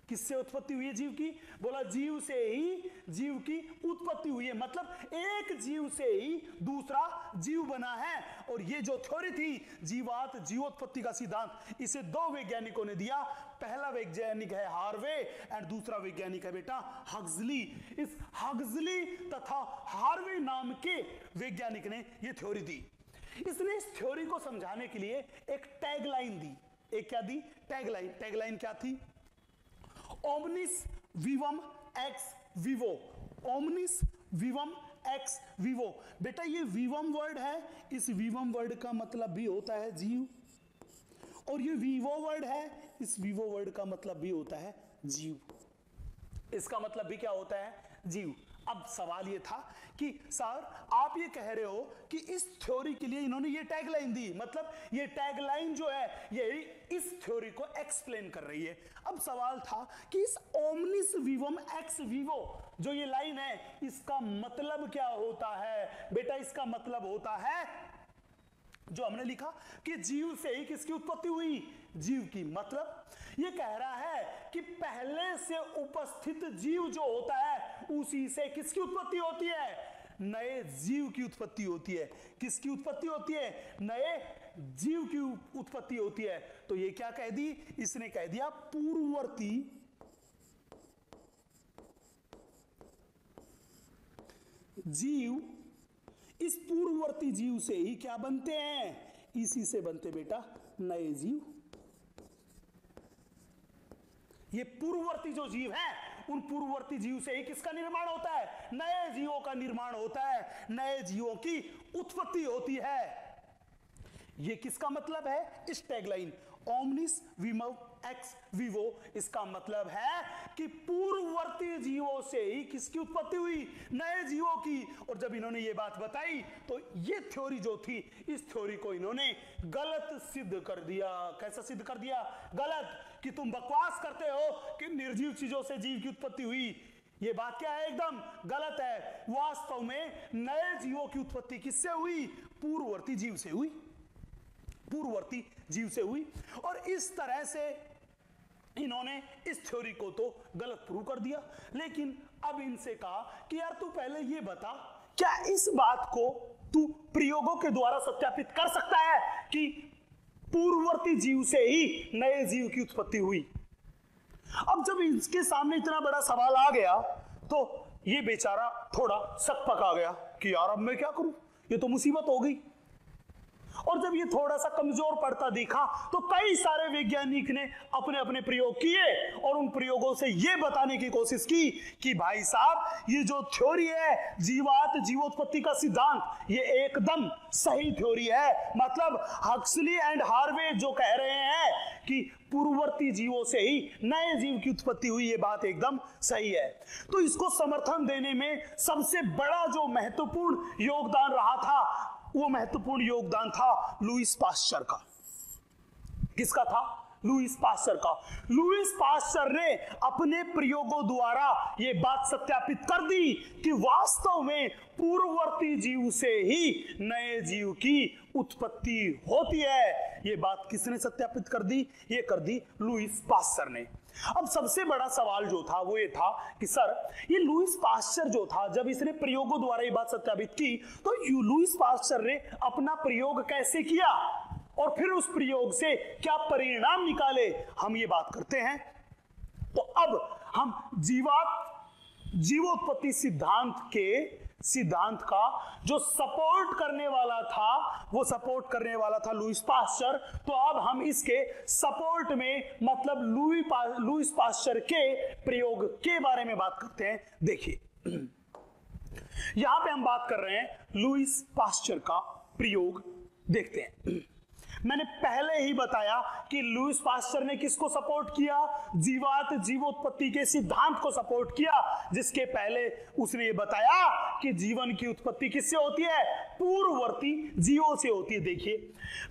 किससे उत्पत्ति हुई है जीव की? बोला जीव से ही जीव की उत्पत्ति हुई है, मतलब एक जीव से ही दूसरा जीव बना है। और ये जो थ्योरी थी जीवात जीवोत्पत्ति का सिद्धांत, इसे दो वैज्ञानिकों ने दिया। पहला वैज्ञानिक है हार्वे एंड दूसरा वैज्ञानिक है बेटा हक्सली। इस हक्सली तथा हार्वे नाम के वैज्ञानिक ने यह थ्योरी दी। इसने इस थ्योरी को समझाने के लिए एक टैगलाइन दी। एक क्या दी? टैगलाइन। टैगलाइन क्या थी? ओमनिस विवम एक्स विवो। ओमनिस विवम एक्स विवो। बेटा ये विवम वर्ड है, इस विवम वर्ड का मतलब भी होता है जीव, और ये विवो वर्ड है, इस विवो वर्ड का मतलब भी होता है जीव। इसका मतलब भी क्या होता है? जीव। अब सवाल ये था कि सर आप ये कह रहे हो कि इस थ्योरी के लिए इन्होंने ये टैगलाइन दी, मतलब ये टैगलाइन जो है ये इस थ्योरी को एक्सप्लेन कर रही है। अब सवाल था कि इस ओमनिस विवम एक्स विवो जो ये लाइन है इसका मतलब क्या होता है? बेटा इसका मतलब होता है जो हमने लिखा कि जीव से ही किसकी उत्पत्ति हुई? जीव की। मतलब ये कह रहा है कि पहले से उपस्थित जीव जो होता है उसी से किसकी उत्पत्ति होती है? नए जीव की उत्पत्ति होती है। किसकी उत्पत्ति होती है? नए जीव की उत्पत्ति होती है। तो ये क्या कह दी? इसने कह दिया पूर्ववर्ती जीव इस पूर्ववर्ती जीव से ही क्या बनते हैं? इसी से बनते बेटा नए जीव। ये पूर्ववर्ती जो जीव हैं, उन पूर्ववर्ती जीव से ही किसका निर्माण होता है? नए जीवों का निर्माण होता है, नए जीवों की उत्पत्ति होती है। ये किसका मतलब है? इस टैगलाइन ओमनिस विमो एक्स विवो, इसका मतलब है कि पूर्ववर्ती जीवों से ही किसकी उत्पत्ति हुई? नए जीवों की। और जब इन्होंने ये बात बताई तो ये थ्योरी जो थी, इस थ्योरी को इन्होंने गलत सिद्ध कर दिया। कैसा सिद्ध कर दिया? गलत। कि तुम बकवास करते हो कि निर्जीव चीजों से जीव की उत्पत्ति हुई। ये बात क्या है? एकदम गलत है। वास्तव में नए जीवों की उत्पत्ति किससे हुई? पूर्ववर्ती जीव से हुई, पूर्ववर्ती जीव से हुई। और इस तरह से इन्होंने इस थ्योरी को तो गलत प्रूव कर दिया। लेकिन अब इनसे कहा कि यार तू पहले ये बता, क्या इस बात को तू प्रयोगों के द्वारा सत्यापित कर सकता है कि पूर्ववर्ती जीव से ही नए जीव की उत्पत्ति हुई? अब जब इसके सामने इतना बड़ा सवाल आ गया तो ये बेचारा थोड़ा सक पका गया कि यार अब मैं क्या करूं, ये तो मुसीबत हो गई। और जब ये थोड़ा सा कमजोर पड़ता दिखा तो कई सारे वैज्ञानिक ने अपने अपने प्रयोग किए और उन प्रयोगों से ये बताने की कोशिश की कि भाई साहब, ये जो थ्योरी है जीवोत्पत्ति का सिद्धांत, ये एकदम सही थ्योरी है। मतलब हक्सली एंड हार्वे जो कह रहे हैं कि पूर्ववर्ती जीवों से ही नए जीव की उत्पत्ति हुई, ये बात एकदम सही है। तो इसको समर्थन देने में सबसे बड़ा जो महत्वपूर्ण योगदान रहा था, वो महत्वपूर्ण योगदान था लुईस पाश्चर का। किसका था? लुईस पाश्चर का। लुईस पाश्चर ने अपने प्रयोगों द्वारा यह बात सत्यापित कर दी कि वास्तव में पूर्ववर्ती जीव से ही नए जीव की उत्पत्ति होती है। यह बात किसने सत्यापित कर दी? ये कर दी लुईस पाश्चर ने। अब सबसे बड़ा सवाल जो था वो ये था कि सर, ये लुईस पाश्चर जो था, जब इसने प्रयोगों द्वारा ये बात सत्यापित की तो लुईस पाश्चर ने अपना प्रयोग कैसे किया और फिर उस प्रयोग से क्या परिणाम निकाले, हम ये बात करते हैं। तो अब हम जीवोत्पत्ति सिद्धांत का जो सपोर्ट करने वाला था, वो सपोर्ट करने वाला था लुईस पाश्चर। तो अब हम इसके सपोर्ट में, मतलब लुईस पाश्चर के प्रयोग के बारे में बात करते हैं। देखिए, यहां पे हम बात कर रहे हैं लुईस पाश्चर का प्रयोग। देखते हैं, मैंने पहले ही बताया कि लुईस पाश्चर ने किसको सपोर्ट किया? जीवोत्पत्ति के सिद्धांत को सपोर्ट किया, जिसके पहले उसने ये बताया कि जीवन की उत्पत्ति किससे होती है? पूर्ववर्ती जीवों से होती है। देखिए,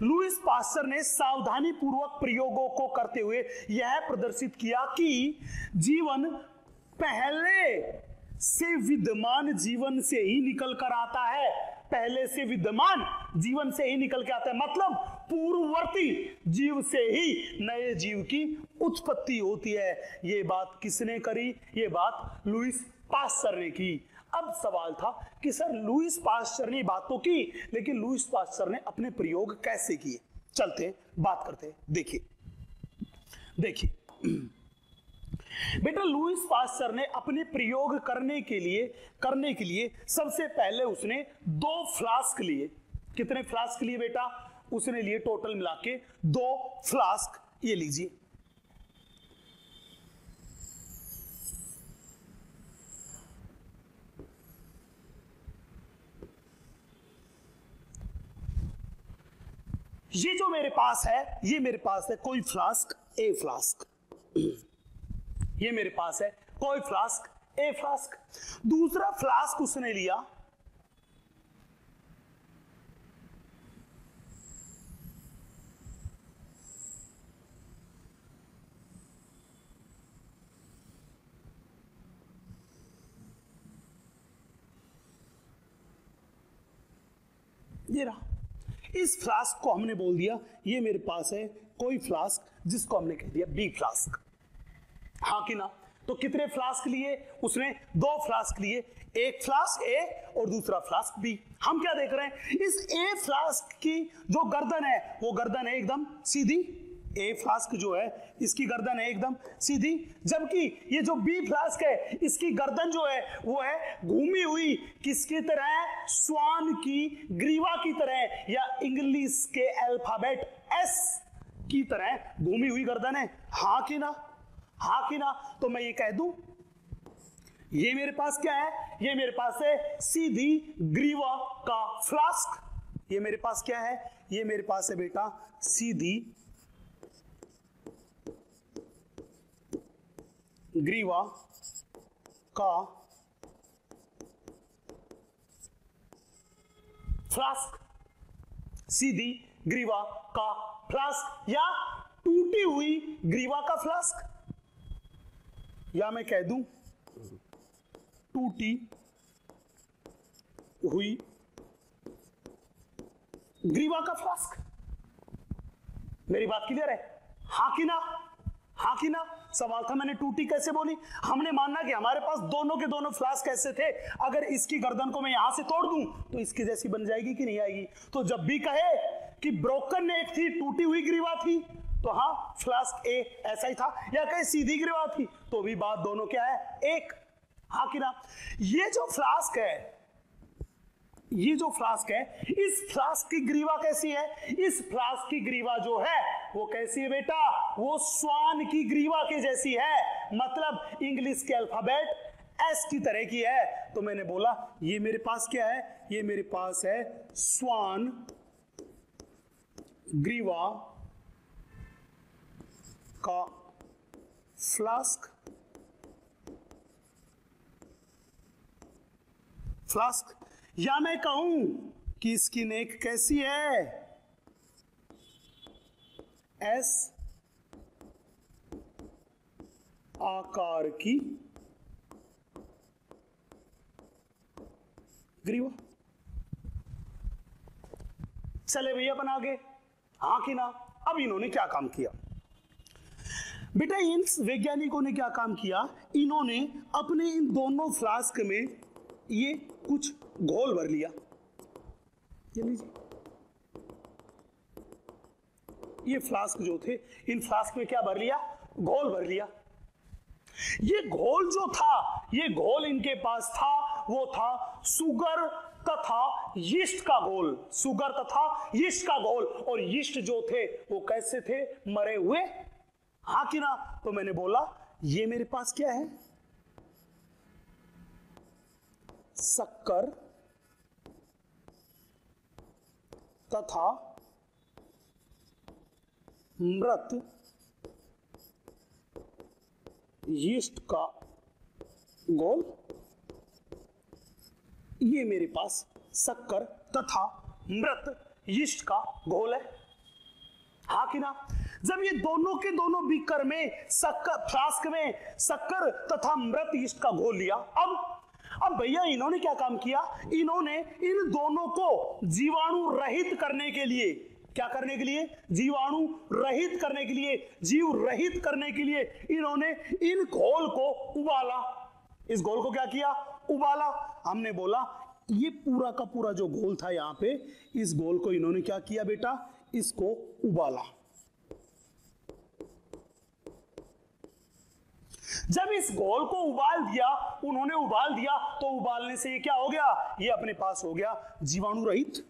लुईस पाश्चर ने सावधानी पूर्वक प्रयोगों को करते हुए यह प्रदर्शित किया कि जीवन पहले से विद्यमान जीवन से ही निकल कर आता है। पहले से विद्यमान जीवन से ही निकल के आता है, मतलब पूर्ववर्ती जीव से ही नए जीव की उत्पत्ति होती है। ये बात किसने करी? ये बात लुईस पाश्चर ने की। अब सवाल था कि सर, लुईस पाश्चर ने बात तो की, लेकिन लुईस पाश्चर ने अपने प्रयोग कैसे किए? चलते बात करते। देखिए बेटा, लुईस पाश्चर ने अपने प्रयोग करने के लिए सबसे पहले उसने 2 फ्लास्क लिए। कितने फ्लास्क लिए बेटा? उसने लिए टोटल मिला के 2 फ्लास्क। ये लीजिए, ये जो मेरे पास है, ये मेरे पास है कोई फ्लास्क, ए फ्लास्क। ये मेरे पास है कोई फ्लास्क, ए फ्लास्क। दूसरा फ्लास्क उसने लिया, ये रहा। इस फ्लास्क को हमने बोल दिया, ये मेरे पास है कोई फ्लास्क, जिसको हमने कह दिया बी फ्लास्क। हाँ कि ना? तो कितने फ्लास्क लिए उसने? 2 फ्लास्क लिए, एक फ्लास्क ए और दूसरा फ्लास्क बी। हम क्या देख रहे हैं? इस ए फ्लास्क की जो गर्दन है, वो गर्दन है एकदम सीधी, ए फ्लास्क जो है इसकी गर्दन है एकदम सीधी, जबकि ये जो बी फ्लास्क है इसकी गर्दन जो है वो है घूमी हुई, किसकी तरह? स्वान की ग्रीवा की तरह, या इंग्लिश के अल्फाबेट एस की तरह घूमी हुई गर्दन है। हाँ कि ना? हाँ कि ना? तो मैं ये कह दूं, ये मेरे पास क्या है? ये मेरे पास है सीधी ग्रीवा का फ्लास्क। ये मेरे पास क्या है? ये मेरे पास है बेटा सीधी ग्रीवा का फ्लास्क, सीधी ग्रीवा का फ्लास्क, या टूटी हुई ग्रीवा का फ्लास्क, या मैं कह दूं टूटी हुई ग्रीवा का फ्लास्क। मेरी बात क्लियर है? हाँ कि ना? हाँ कि ना? सवाल था मैंने टूटी कैसे बोली, हमने मानना कि हमारे पास दोनों के दोनों फ्लास्क कैसे थे, अगर इसकी गर्दन को मैं यहां से तोड़ दूं तो इसकी जैसी बन जाएगी कि नहीं आएगी? तो जब भी कहे कि ब्रोकन नेक थी, टूटी हुई ग्रीवा थी, तो हाँ फ्लास्क ए ऐसा ही था, या कहे सीधी ग्रीवा थी, तो भी बात दोनों क्या है? एक। हाँ कि ना? ये जो फ्लास्क है, ये जो फ्लास्क है, इस फ्लास्क की ग्रीवा कैसी है? इस फ्लास्क की ग्रीवा जो है वो कैसी है बेटा? वो स्वान की ग्रीवा के जैसी है, मतलब इंग्लिश के अल्फाबेट एस की तरह की है। तो मैंने बोला ये मेरे पास क्या है? ये मेरे पास है स्वान ग्रीवा का फ्लास्क। फ्लास्क, या मैं कहूं कि इसकी नेक कैसी है? एस आकार की ग्रीवा। चले भैया अपन आगे, हाँ कि ना? अब इन्होंने क्या काम किया बेटा? इन वैज्ञानिकों ने क्या काम किया? इन्होंने अपने इन दोनों फ्लास्क में ये कुछ घोल भर लिया। ये लीजिए, ये फ्लास्क जो थे, इन फ्लास्क में क्या भर लिया? घोल भर लिया। ये घोल जो था, ये घोल इनके पास था, वो था सुगर तथा यीस्ट का घोल। सुगर तथा यीस्ट का घोल, और यीस्ट जो थे वो कैसे थे? मरे हुए। हाँ कि ना? तो मैंने बोला ये मेरे पास क्या है? शक्कर तथा मृत यीस्ट का घोल। ये मेरे पास शक्कर तथा मृत यीस्ट का घोल है। हाँ कि ना? जब ये दोनों के दोनों बीकर में शक्कर, फ्लास्क में शक्कर तथा मृत यीस्ट का घोल लिया, अब भैया इन्होंने क्या काम किया? इन्होंने इन दोनों को जीवाणु रहित करने के लिए, क्या करने के लिए? जीवाणु रहित करने के लिए, जीव रहित करने के लिए इन्होंने इन घोल को उबाला। इस घोल को क्या किया? उबाला। हमने बोला ये पूरा का पूरा जो घोल था यहां पे, इस घोल को इन्होंने क्या किया बेटा? इसको उबाला। जब इस घोल को उबाल दिया, उन्होंने उबाल दिया, तो उबालने से ये क्या हो गया? ये अपने पास हो गया जीवाणु रहित।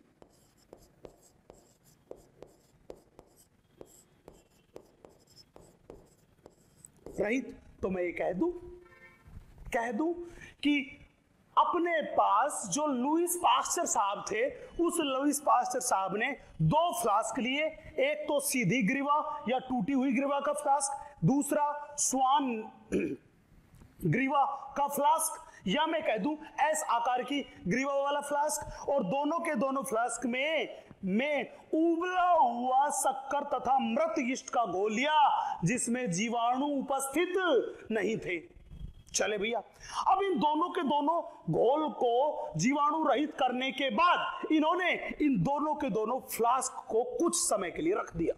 रहित। तो मैं ये कह दूं कि अपने पास जो लुईस पास्चर साहब थे, उस लुईस पास्चर साहब ने दो फ्लास्क लिए, एक तो सीधी ग्रीवा या टूटी हुई ग्रीवा का फ्लास्क, दूसरा स्वान ग्रीवा का फ्लास्क, या मैं कह दूं एस आकार की ग्रीवा वाला फ्लास्क, और दोनों के दोनों फ्लास्क में उबला हुआ शक्कर तथा मृत यीस्ट का घोल लिया, जिसमें जीवाणु उपस्थित नहीं थे। चले भैया, अब इन दोनों के दोनों घोल को जीवाणु रहित करने के बाद इन्होंने इन दोनों के दोनों फ्लास्क को कुछ समय के लिए रख दिया।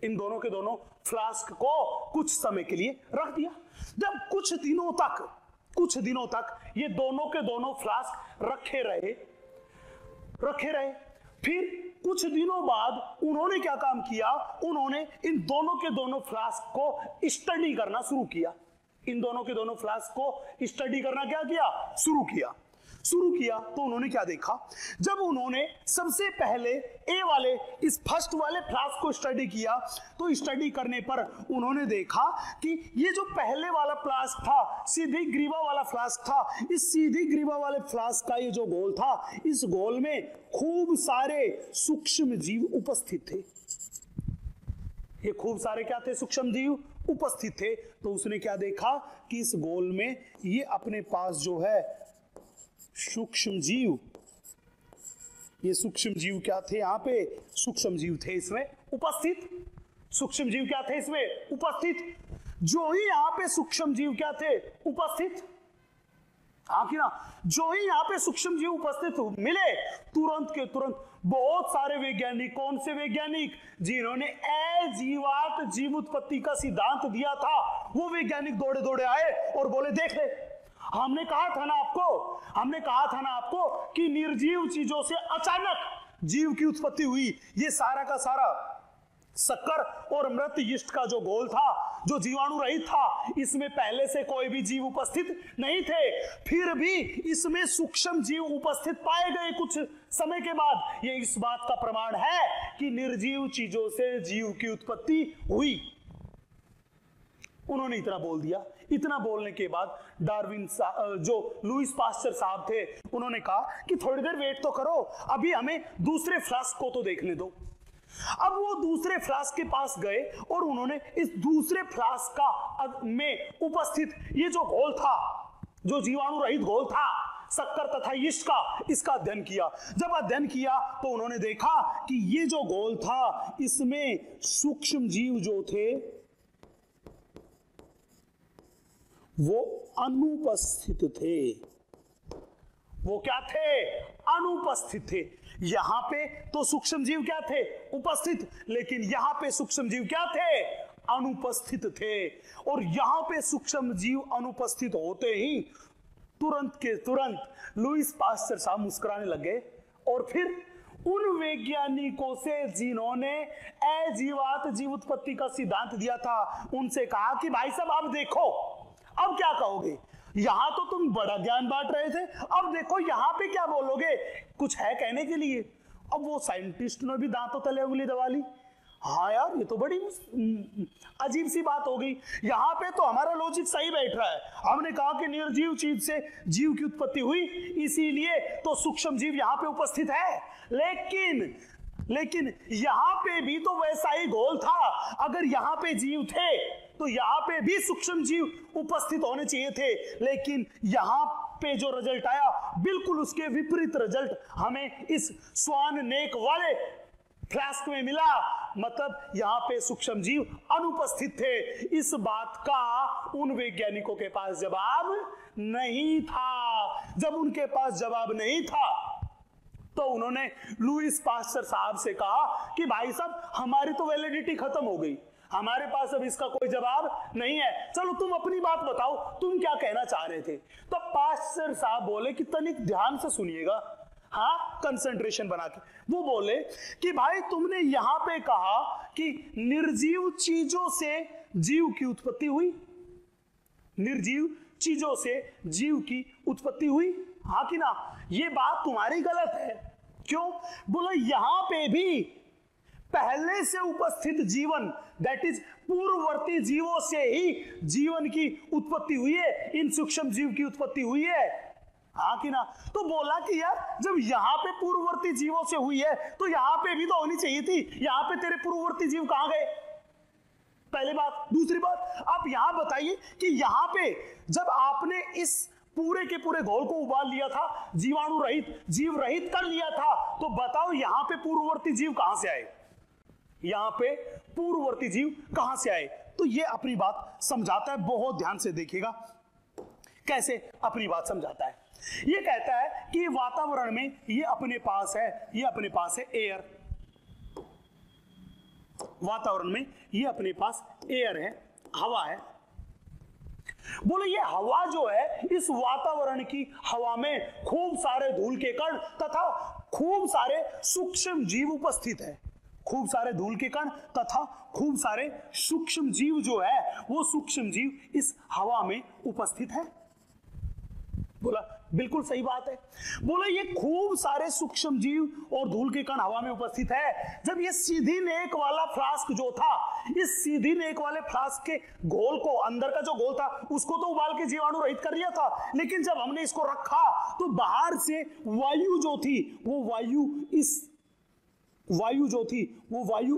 इन दोनों के दोनों फ्लास्क को कुछ समय के लिए रख दिया। जब कुछ दिनों तक ये दोनों के दोनों फ्लास्क रखे रहे, फिर कुछ दिनों बाद उन्होंने क्या काम किया, उन्होंने इन दोनों के दोनों फ्लास्क को स्टडी करना शुरू किया। इन दोनों के दोनों फ्लास्क को स्टडी करना क्या किया, शुरू किया। तो उन्होंने क्या देखा, जब उन्होंने सबसे पहले ए वाले इस फर्स्ट वाले फ्लास्क को स्टडी किया, तो स्टडी करने पर उन्होंने देखा कि ये जो पहले वाला फ्लास्क था, सीधी ग्रीवा वाला फ्लास्क था, इस सीधी ग्रीवा वाले फ्लास्क का ये जो गोल था, इस गोल में खूब सारे सूक्ष्म जीव उपस्थित थे। ये खूब सारे क्या थे, सूक्ष्म जीव उपस्थित थे। तो उसने क्या देखा कि इस गोल में ये अपने पास जो है सूक्ष्म जीव, ये सूक्ष्म जीव क्या थे, यहां पे सूक्ष्म जीव थे इसमें उपस्थित। सूक्ष्म जीव क्या थे इसमें उपस्थित। जो ही यहां पे सूक्ष्म जीव क्या थे उपस्थित, हाँ कि ना, जो ही यहां पे सूक्ष्म जीव उपस्थित मिले, तुरंत के तुरंत बहुत सारे वैज्ञानिक, कौन से वैज्ञानिक, जिन्होंने अजीवात जीव उत्पत्ति का सिद्धांत दिया था, वो वैज्ञानिक दौड़े दौड़े आए और बोले देख ले, हमने कहा था ना आपको कि निर्जीव चीजों से अचानक जीव की उत्पत्ति हुई। ये सारा का सारा शक्कर और मृत यीस्ट का जो गोल था, जो जीवाणु रहित था, इसमें पहले से कोई भी जीव उपस्थित नहीं थे, फिर भी इसमें सूक्ष्म जीव उपस्थित पाए गए कुछ समय के बाद। ये इस बात का प्रमाण है कि निर्जीव चीजों से जीव की उत्पत्ति हुई। उन्होंने इतना बोल दिया। इतना बोलने के बाद डार्विन जो लुईस पास्चर साहब थे, उन्होंने कहा कि थोड़ी देर वेट तो करो, अभी हमें दूसरे फ्लास्क को तो देखने दो। अब वो दूसरे फ्लास्क के पास गए और उन्होंने इस दूसरे फ्लास्क का में उपस्थित ये जो घोल था, जो जीवाणु रहित घोल था शक्कर तथा यीस्ट का, इसका अध्ययन किया। जब अध्ययन किया तो उन्होंने देखा कि ये जो घोल था, इसमें सूक्ष्म जीव जो थे वो अनुपस्थित थे। वो क्या थे, अनुपस्थित थे। यहां पे तो सूक्ष्म जीव क्या थे, उपस्थित, लेकिन यहां पे सूक्ष्म जीव क्या थे, अनुपस्थित थे। और यहां पे सूक्ष्म जीव अनुपस्थित होते ही तुरंत के तुरंत लुईस पास्चर साहब मुस्कुराने लगे और फिर उन वैज्ञानिकों से जिन्होंने अजीवात जीव उत्पत्ति का सिद्धांत दिया था, उनसे कहा कि भाई साहब आप देखो, अब क्या कहोगे, यहां तो तुम बड़ा ज्ञान बांट रहे थे, अब देखो यहां पे क्या बोलोगे, कुछ है कहने के लिए। अब वो साइंटिस्ट ने भी दांतों तले उंगली दबा ली। हाँ यार, ये तो बड़ी अजीब सी बात हो गई। यहाँ पे तो हमारा लॉजिक सही बैठ रहा है। हमने कहा कि निर्जीव चीज से जीव की उत्पत्ति हुई, इसीलिए तो सूक्ष्म जीव यहाँ पे उपस्थित है। लेकिन यहाँ पे भी तो वैसा ही घोल था। अगर यहाँ पे जीव थे तो यहाँ पे भी सूक्ष्म जीव उपस्थित होने चाहिए थे, लेकिन यहाँ पे जो रिजल्ट आया, बिल्कुल उसके विपरीत रिजल्ट हमें इस स्वान नेक वाले फ्लास्क में मिला। मतलब यहाँ पे सूक्ष्म जीव अनुपस्थित थे। इस बात का उन वैज्ञानिकों के पास जवाब नहीं था। जब उनके पास जवाब नहीं था तो उन्होंने लुईस पास्चर साहब से कहा कि भाई साहब, हमारी तो वैलिडिटी खत्म हो गई, हमारे पास अब इसका कोई जवाब नहीं है, चलो तुम अपनी बात बताओ, तुम क्या कहना चाह रहे थे। तो पास्चर साहब बोले कि तनिक ध्यान से सुनिएगा, हाँ, कंसंट्रेशन बना के। वो बोले कि भाई तुमने यहां पे कहा कि निर्जीव चीजों से जीव की उत्पत्ति हुई, निर्जीव चीजों से जीव की उत्पत्ति हुई, हाँ कि ना। ये बात तुम्हारी गलत है। क्यों? बोला यहां पे भी पहले से उपस्थित जीवन, दैट इज पूर्ववर्ती जीवों से ही जीवन की उत्पत्ति हुई है, इन सूक्ष्म जीव की उत्पत्ति हुई है, हाँ कि ना। तो बोला कि यार जब यहाँ पे पूर्ववर्ती जीवों से हुई है तो यहाँ पे भी तो होनी चाहिए थी, यहाँ पे तेरे पूर्ववर्ती जीव कहाँ गए, पहली बात। दूसरी बात, आप यहाँ बताइए कि यहाँ पे जब आपने इस पूरे के पूरे घोल को उबाल लिया था, जीवाणु रहित, जीव रहित कर लिया था, तो बताओ यहाँ पे पूर्ववर्ती जीव कहां से आए, यहाँ पे पूर्ववर्ती जीव कहां से आए। तो ये अपनी बात समझाता है, बहुत ध्यान से देखिएगा कैसे अपनी बात समझाता है। ये कहता है कि वातावरण में ये अपने पास है, ये अपने पास है एयर, वातावरण में ये अपने पास एयर है, हवा है। बोले ये हवा जो है, इस वातावरण की हवा में खूब सारे धूल के कण तथा खूब सारे सूक्ष्म जीव उपस्थित है, खूब सारे धूल के कण तथा खूब सारे सूक्ष्म जीव जो है वो सूक्ष्म जीव इस हवा में उपस्थित है। बोला बिल्कुल सही बात है। बोला ये खूब सारे सूक्ष्म जीव और धूल के कण हवा में उपस्थित है। जब ये सीधी नेक वाला फ्लास्क जो था, इस सीधी नेक वाले फ्लास्क के घोल को, अंदर का जो घोल था उसको तो उबाल के जीवाणु रहित कर लिया था, लेकिन जब हमने इसको रखा तो बाहर से वायु जो थी वो वायु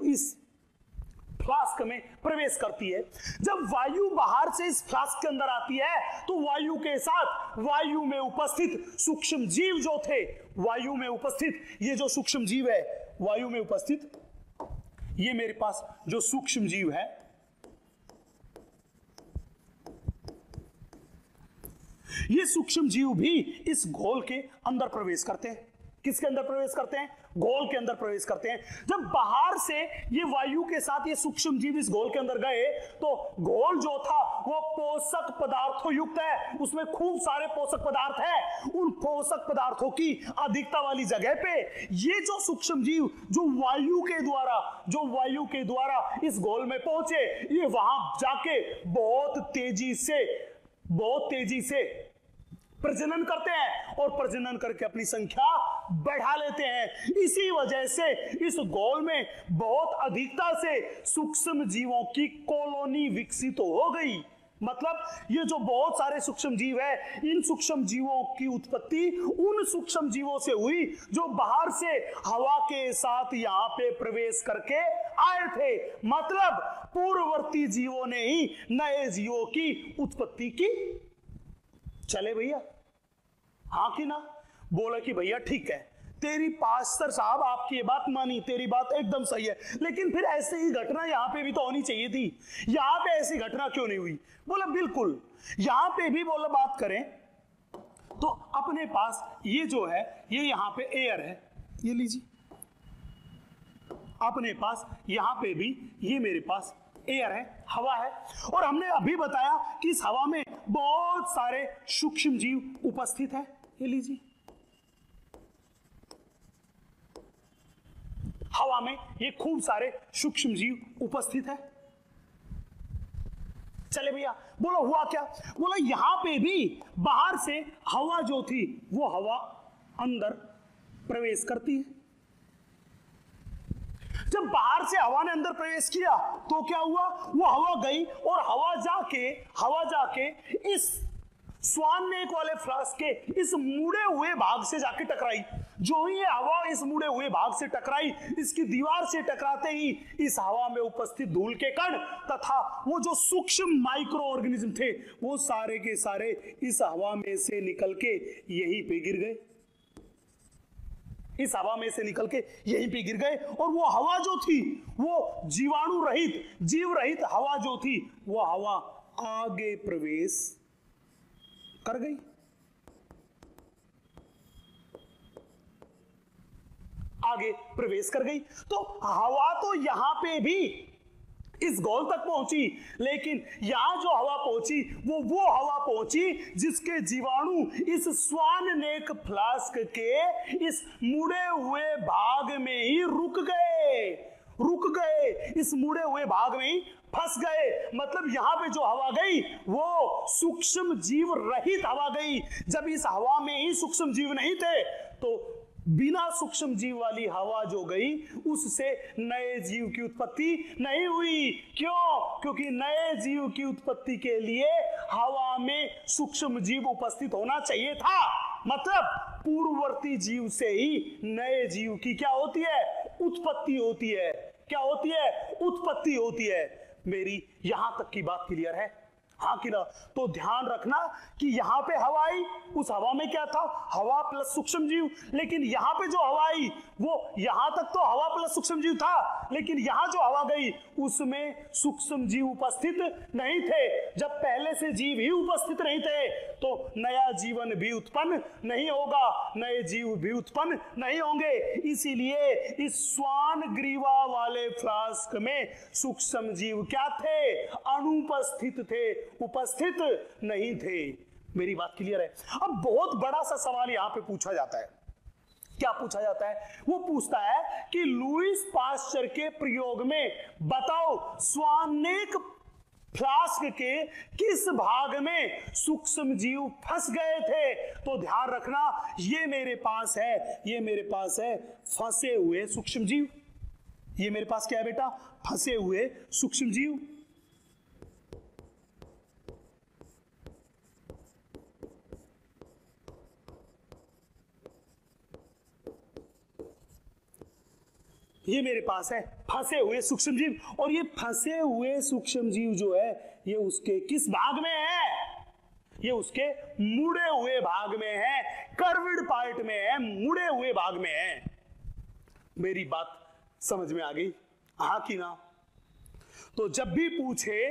इस फ्लास्क में प्रवेश करती है। जब वायु बाहर से इस फ्लास्क के अंदर आती है तो वायु के साथ वायु में उपस्थित सूक्ष्म जीव जो थे, वायु में उपस्थित ये जो सूक्ष्म जीव है, वायु में उपस्थित ये मेरे पास जो सूक्ष्म जीव है, ये सूक्ष्म जीव भी इस घोल के अंदर प्रवेश करते हैं। किसके अंदर प्रवेश करते हैं? घोल के अंदर प्रवेश करते हैं। जब बाहर से ये वायु के साथ ये सूक्ष्म जीव इस घोल के अंदर गए तो घोल जो था वो पोषक पदार्थों युक्त है, उसमें खूब सारे पोषक पदार्थ है। उन पोषक पदार्थों की अधिकता वाली जगह पे ये जो सूक्ष्म जीव जो वायु के द्वारा इस घोल में पहुंचे, ये वहां जाके बहुत तेजी से प्रजनन करते हैं और प्रजनन करके अपनी संख्या बढ़ा लेते हैं। इसी वजह से इस घोल में बहुत अधिकता से सूक्ष्म जीवों की कॉलोनी विकसित हो गई। मतलब ये जो बहुत सारे सूक्ष्म जीव है, इन सूक्ष्म जीवों की उत्पत्ति उन सूक्ष्म जीवों से हुई जो बाहर से हवा के साथ यहां पे प्रवेश करके आए थे। मतलब पूर्ववर्ती जीवों ने ही नए जीवों की उत्पत्ति की। चले भैया, हाँ कि ना? बोला कि भैया ठीक है, तेरी पास्टर साहब आपकी ये बात मानी, तेरी बात एकदम सही है, लेकिन फिर ऐसे ही घटना यहां पे भी तो होनी चाहिए थी, यहां पे ऐसी घटना क्यों नहीं हुई? बोला बिल्कुल, यहां पे भी बोला बात करें तो अपने पास ये जो है ये यहां पे एयर है, ये लीजिए, अपने पास यहां पे भी ये मेरे पास एयर है, हवा है, और हमने अभी बताया कि इस हवा में बहुत सारे सूक्ष्म जीव उपस्थित है। ये लीजिए, हवा में ये खूब सारे सूक्ष्म जीव उपस्थित है। चले भैया, बोलो हुआ क्या? बोला यहां पे भी बाहर से हवा जो थी वो हवा अंदर प्रवेश करती है। जब बाहर से हवा ने अंदर प्रवेश किया तो क्या हुआ? वो हवा गई और हवा जाके इस स्वान नेक वाले फ्लास्क के इस मुड़े हुए भाग से जाके टकराई। जो ही ये हवा इस मुड़े हुए भाग से टकराई, इसकी दीवार से टकराते ही इस हवा में उपस्थित धूल के कण तथा वो जो सूक्ष्म माइक्रो ऑर्गेनिज्म थे वो सारे के सारे इस हवा में से निकल के यहीं पे गिर गए, इस हवा में से निकल के यहीं पे गिर गए। और वो हवा जो थी वो जीवाणु रहित, जीव रहित हवा जो थी वो हवा आगे प्रवेश कर गई, आगे प्रवेश कर गई। तो हवा तो यहां पे भी इस गोल तक पहुंची, लेकिन यहां जो हवा पहुंची वो हवा पहुंची जिसके जीवाणु इस स्वान नेक फ्लास्क के इस मुड़े हुए भाग में ही रुक गए, इस मुड़े हुए भाग में ही फंस गए। मतलब यहां पे जो हवा गई वो सूक्ष्म जीव रहित हवा गई। जब इस हवा में ही सूक्ष्म जीव नहीं थे तो बिना सूक्ष्म जीव वाली हवा जो गई उससे नए जीव की उत्पत्ति नहीं हुई। क्यों? क्योंकि नए जीव की उत्पत्ति के लिए हवा में सूक्ष्म जीव उपस्थित होना चाहिए था। मतलब पूर्ववर्ती जीव से ही नए जीव की क्या होती है? उत्पत्ति होती है। क्या होती है? उत्पत्ति होती है। मेरी यहां तक की बात क्लियर है? हाँ कि ना? तो ध्यान रखना कि यहां पे हवा आई, उस हवा में क्या था? हवा प्लस सूक्ष्म जीव। लेकिन यहां पे जो हवा आई वो यहां तक तो हवा प्लस सूक्ष्म जीव था, लेकिन यहां जो हवा गई उसमें सूक्ष्म जीव उपस्थित नहीं थे। जब पहले से जीव ही उपस्थित नहीं थे तो नया जीवन भी उत्पन्न नहीं होगा, नए जीव भी उत्पन्न नहीं होंगे। इसीलिए इस स्वान ग्रीवा वाले फ्लास्क में सूक्ष्म जीव क्या थे? अनुपस्थित थे, उपस्थित नहीं थे। मेरी बात क्लियर है? अब बहुत बड़ा सा सवाल यहां पे पूछा जाता है क्या पूछा जाता है? वो पूछता है कि लुईस पाश्चर के प्रयोग में बताओ स्वानेक फ्लास्क के किस भाग में सूक्ष्म जीव फंस गए थे? तो ध्यान रखना, ये मेरे पास है फंसे हुए सूक्ष्म जीव। ये मेरे पास क्या है बेटा? फंसे हुए सूक्ष्म जीव। ये मेरे पास है फंसे हुए सूक्ष्म जीव। और ये फंसे हुए सूक्ष्म जीव जो है ये उसके किस भाग में है? ये उसके मुड़े हुए भाग में है, कर्व्ड पार्ट में है, मुड़े हुए भाग में है। मेरी बात समझ में आ गई? हाँ कि ना? तो जब भी पूछे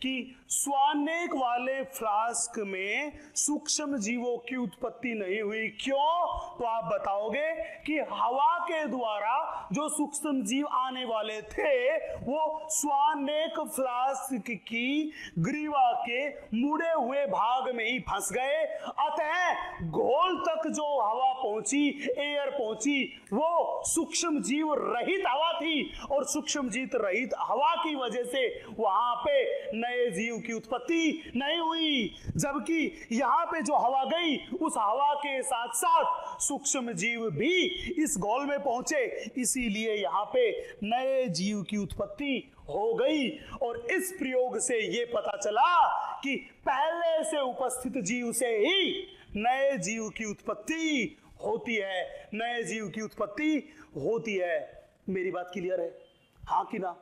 कि स्वानेक वाले फ्लास्क में सूक्ष्म जीवों की उत्पत्ति नहीं हुई, क्यों? तो आप बताओगे कि हवा के द्वारा जो सूक्ष्म जीव आने वाले थे वो स्वानेक फ्लास्क की ग्रीवा के मुड़े हुए भाग में ही फंस गए। अतः घोल तक जो हवा पहुंची, एयर पहुंची, वो सूक्ष्म जीव रहित हवा थी और सूक्ष्म जीव रहित हवा की वजह से वहां पे नए जीव की उत्पत्ति नहीं हुई। जबकि यहां पे जो हवा गई उस हवा के साथ साथ सूक्ष्म जीव भी इस गोल में पहुंचे, इसीलिए यहां पे नए जीव की उत्पत्ति हो गई। और इस प्रयोग से यह पता चला कि पहले से उपस्थित जीव से ही नए जीव की उत्पत्ति होती है, नए जीव की उत्पत्ति होती है। मेरी बात क्लियर है? हाँ कि ना?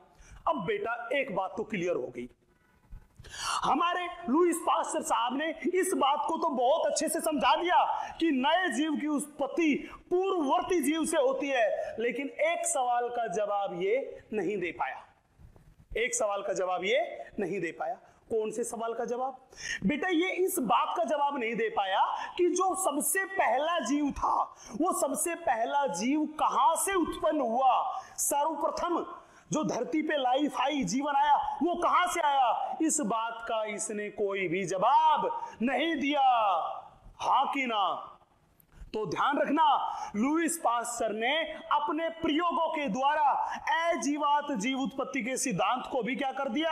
अब बेटा एक बात तो क्लियर हो गई, हमारे लुईस पाश्चर साहब ने इस बात को तो बहुत अच्छे से समझा दिया कि नए जीव की उत्पत्ति पूर्ववर्ती जीव से होती है, लेकिन एक सवाल का जवाब ये नहीं दे पाया। एक सवाल का जवाब ये नहीं दे पाया। कौन से सवाल का जवाब? बेटा ये इस बात का जवाब नहीं दे पाया कि जो सबसे पहला जीव था वो सबसे पहला जीव कहां से उत्पन्न हुआ। सर्वप्रथम जो धरती पे लाइफ आई, जीवन आया, वो कहां से आया? इस बात का इसने कोई भी जवाब नहीं दिया। हाँ कि ना? तो ध्यान रखना, लुईस पाश्चर ने अपने प्रयोगों के द्वारा अजीवात जीव उत्पत्ति के सिद्धांत को भी क्या कर दिया?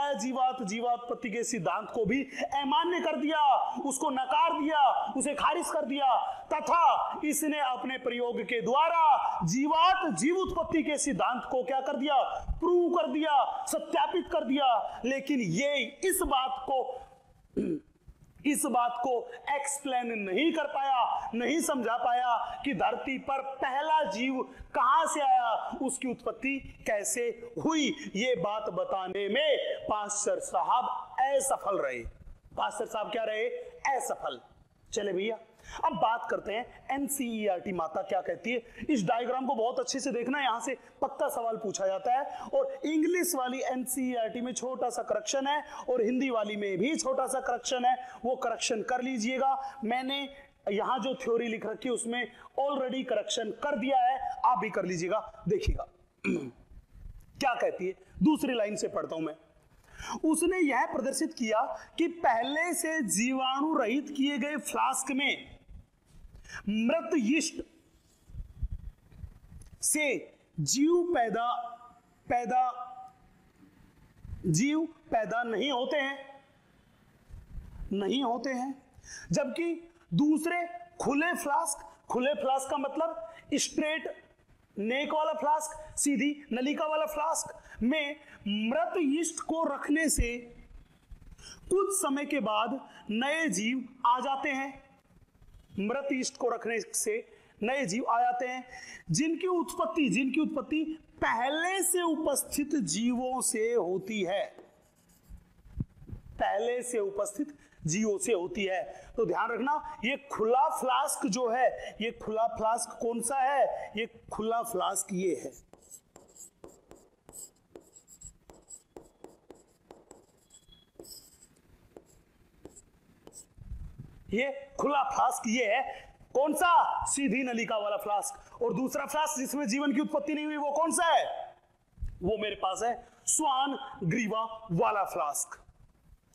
अजीवात जीवात्पत्ति के सिद्धांत को भी अमान्य कर दिया, उसको नकार दिया, उसे खारिज कर दिया। तथा इसने अपने प्रयोग के द्वारा जीवात जीव उत्पत्ति के सिद्धांत को क्या कर दिया? प्रूव कर दिया, सत्यापित कर दिया। लेकिन ये इस बात को एक्सप्लेन नहीं कर पाया, नहीं समझा पाया कि धरती पर पहला जीव कहां से आया, उसकी उत्पत्ति कैसे हुई। ये बात बताने में पाश्चर साहब असफल रहे। पाश्चर साहब क्या रहे? असफल। चले भैया अब बात करते हैं एनसीईआरटी माता क्या कहती है। इस डायग्राम को बहुत अच्छे से देखना, यहां से पक्का सवाल पूछा जाता है। और इंग्लिश वाली एनसीईआरटी में छोटा सा करेक्शन है और हिंदी वाली में भी छोटा सा करेक्शन है, वो करेक्शन कर लीजिएगा। मैंने यहां जो थ्योरी लिख रखी है उसमें ऑलरेडी करेक्शन कर दिया है, आप भी कर लीजिएगा। देखिएगा क्या कहती है, दूसरी लाइन से पढ़ता हूं मैं। उसने यह प्रदर्शित किया कि पहले से जीवाणु रहित किए गए फ्लास्क में मृत यीस्ट से जीव पैदा नहीं होते हैं, जबकि दूसरे खुले फ्लास्क का मतलब स्ट्रेट नेक वाला फ्लास्क, सीधी नलिका वाला फ्लास्क में मृत यीस्ट को रखने से कुछ समय के बाद नए जीव आ जाते हैं। मृत यीस्ट को रखने से नए जीव आ जाते हैं जिनकी उत्पत्ति पहले से उपस्थित जीवों से होती है, पहले से उपस्थित जीवों से होती है। तो ध्यान रखना, ये खुला फ्लास्क जो है, ये खुला फ्लास्क कौन सा है? ये खुला फ्लास्क ये है। ये खुला फ्लास्क ये है, कौन सा? सीधी नलिका वाला फ्लास्क। और दूसरा फ्लास्क जिसमें जीवन की उत्पत्ति नहीं हुई वो कौन सा है? वो मेरे पास है स्वान ग्रीवा वाला फ्लास्क।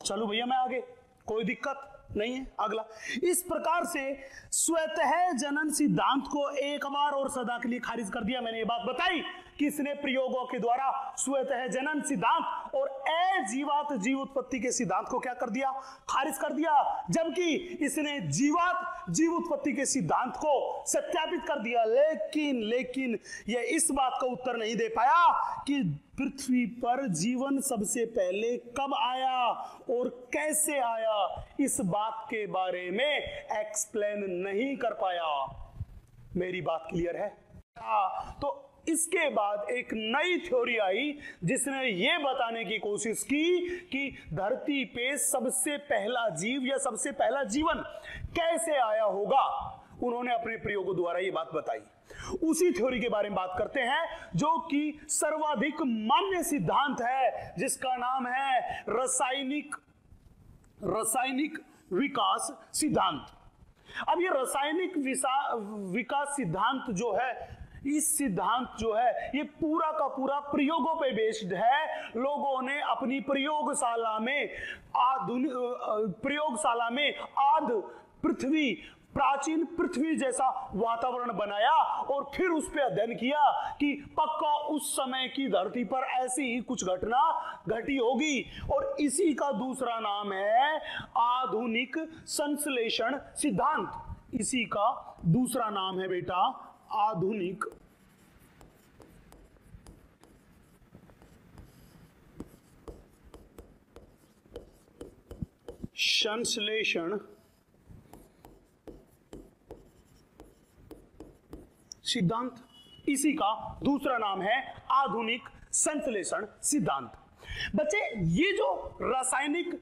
चलो भैया मैं आगे, कोई दिक्कत? नहीं है। अगला, इस प्रकार से स्वतः जनन सिद्धांत को एक बार और सदा के लिए खारिज कर दिया। मैंने ये बात बताई कि इसने प्रयोगों के द्वारा स्वतः जनन सिद्धांत और अजीवात जीव उत्पत्ति के सिद्धांत को क्या कर दिया, खारिज कर दिया, जबकि इसने जीवात जीव उत्पत्ति के सिद्धांत को सत्यापित कर दिया। लेकिन यह इस बात का उत्तर नहीं दे पाया कि पृथ्वी पर जीवन सबसे पहले कब आया और कैसे आया, इस बात के बारे में एक्सप्लेन नहीं कर पाया। मेरी बात क्लियर है? तो इसके बाद एक नई थ्योरी आई जिसने यह बताने की कोशिश की कि धरती पे सबसे पहला जीव या सबसे पहला जीवन कैसे आया होगा। उन्होंने अपने प्रयोगों द्वारा यह बात बताई। उसी थ्योरी के बारे में बात करते हैं जो कि सर्वाधिक मान्य सिद्धांत है, जिसका नाम है रासायनिक विकास सिद्धांत। अब ये रासायनिक विकास सिद्धांत जो है, इस सिद्धांत जो है ये पूरा का पूरा प्रयोगों पे बेस्ड है। लोगों ने अपनी प्रयोगशाला में प्राचीन पृथ्वी जैसा वातावरण बनाया और फिर उस पर अध्ययन किया कि पक्का उस समय की धरती पर ऐसी ही कुछ घटना घटी होगी, और इसी का दूसरा नाम है आधुनिक संश्लेषण सिद्धांत। इसी का दूसरा नाम है बेटा आधुनिक संश्लेषण सिद्धांत। इसी का दूसरा नाम है आधुनिक संश्लेषण सिद्धांत। बच्चे, ये जो रासायनिक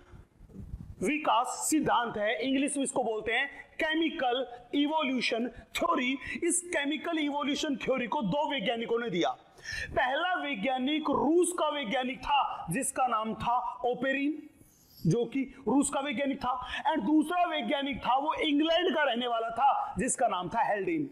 विकास सिद्धांत है, इंग्लिश में इसको बोलते हैं केमिकल इवोल्यूशन थ्योरी। इस केमिकल इवोल्यूशन थ्योरी को दो वैज्ञानिकों ने दिया। पहला वैज्ञानिक रूस का वैज्ञानिक था जिसका नाम था ओपेरिन, जो कि रूस का वैज्ञानिक था, एंड दूसरा वैज्ञानिक था वो इंग्लैंड का रहने वाला था जिसका नाम था हेल्डेन।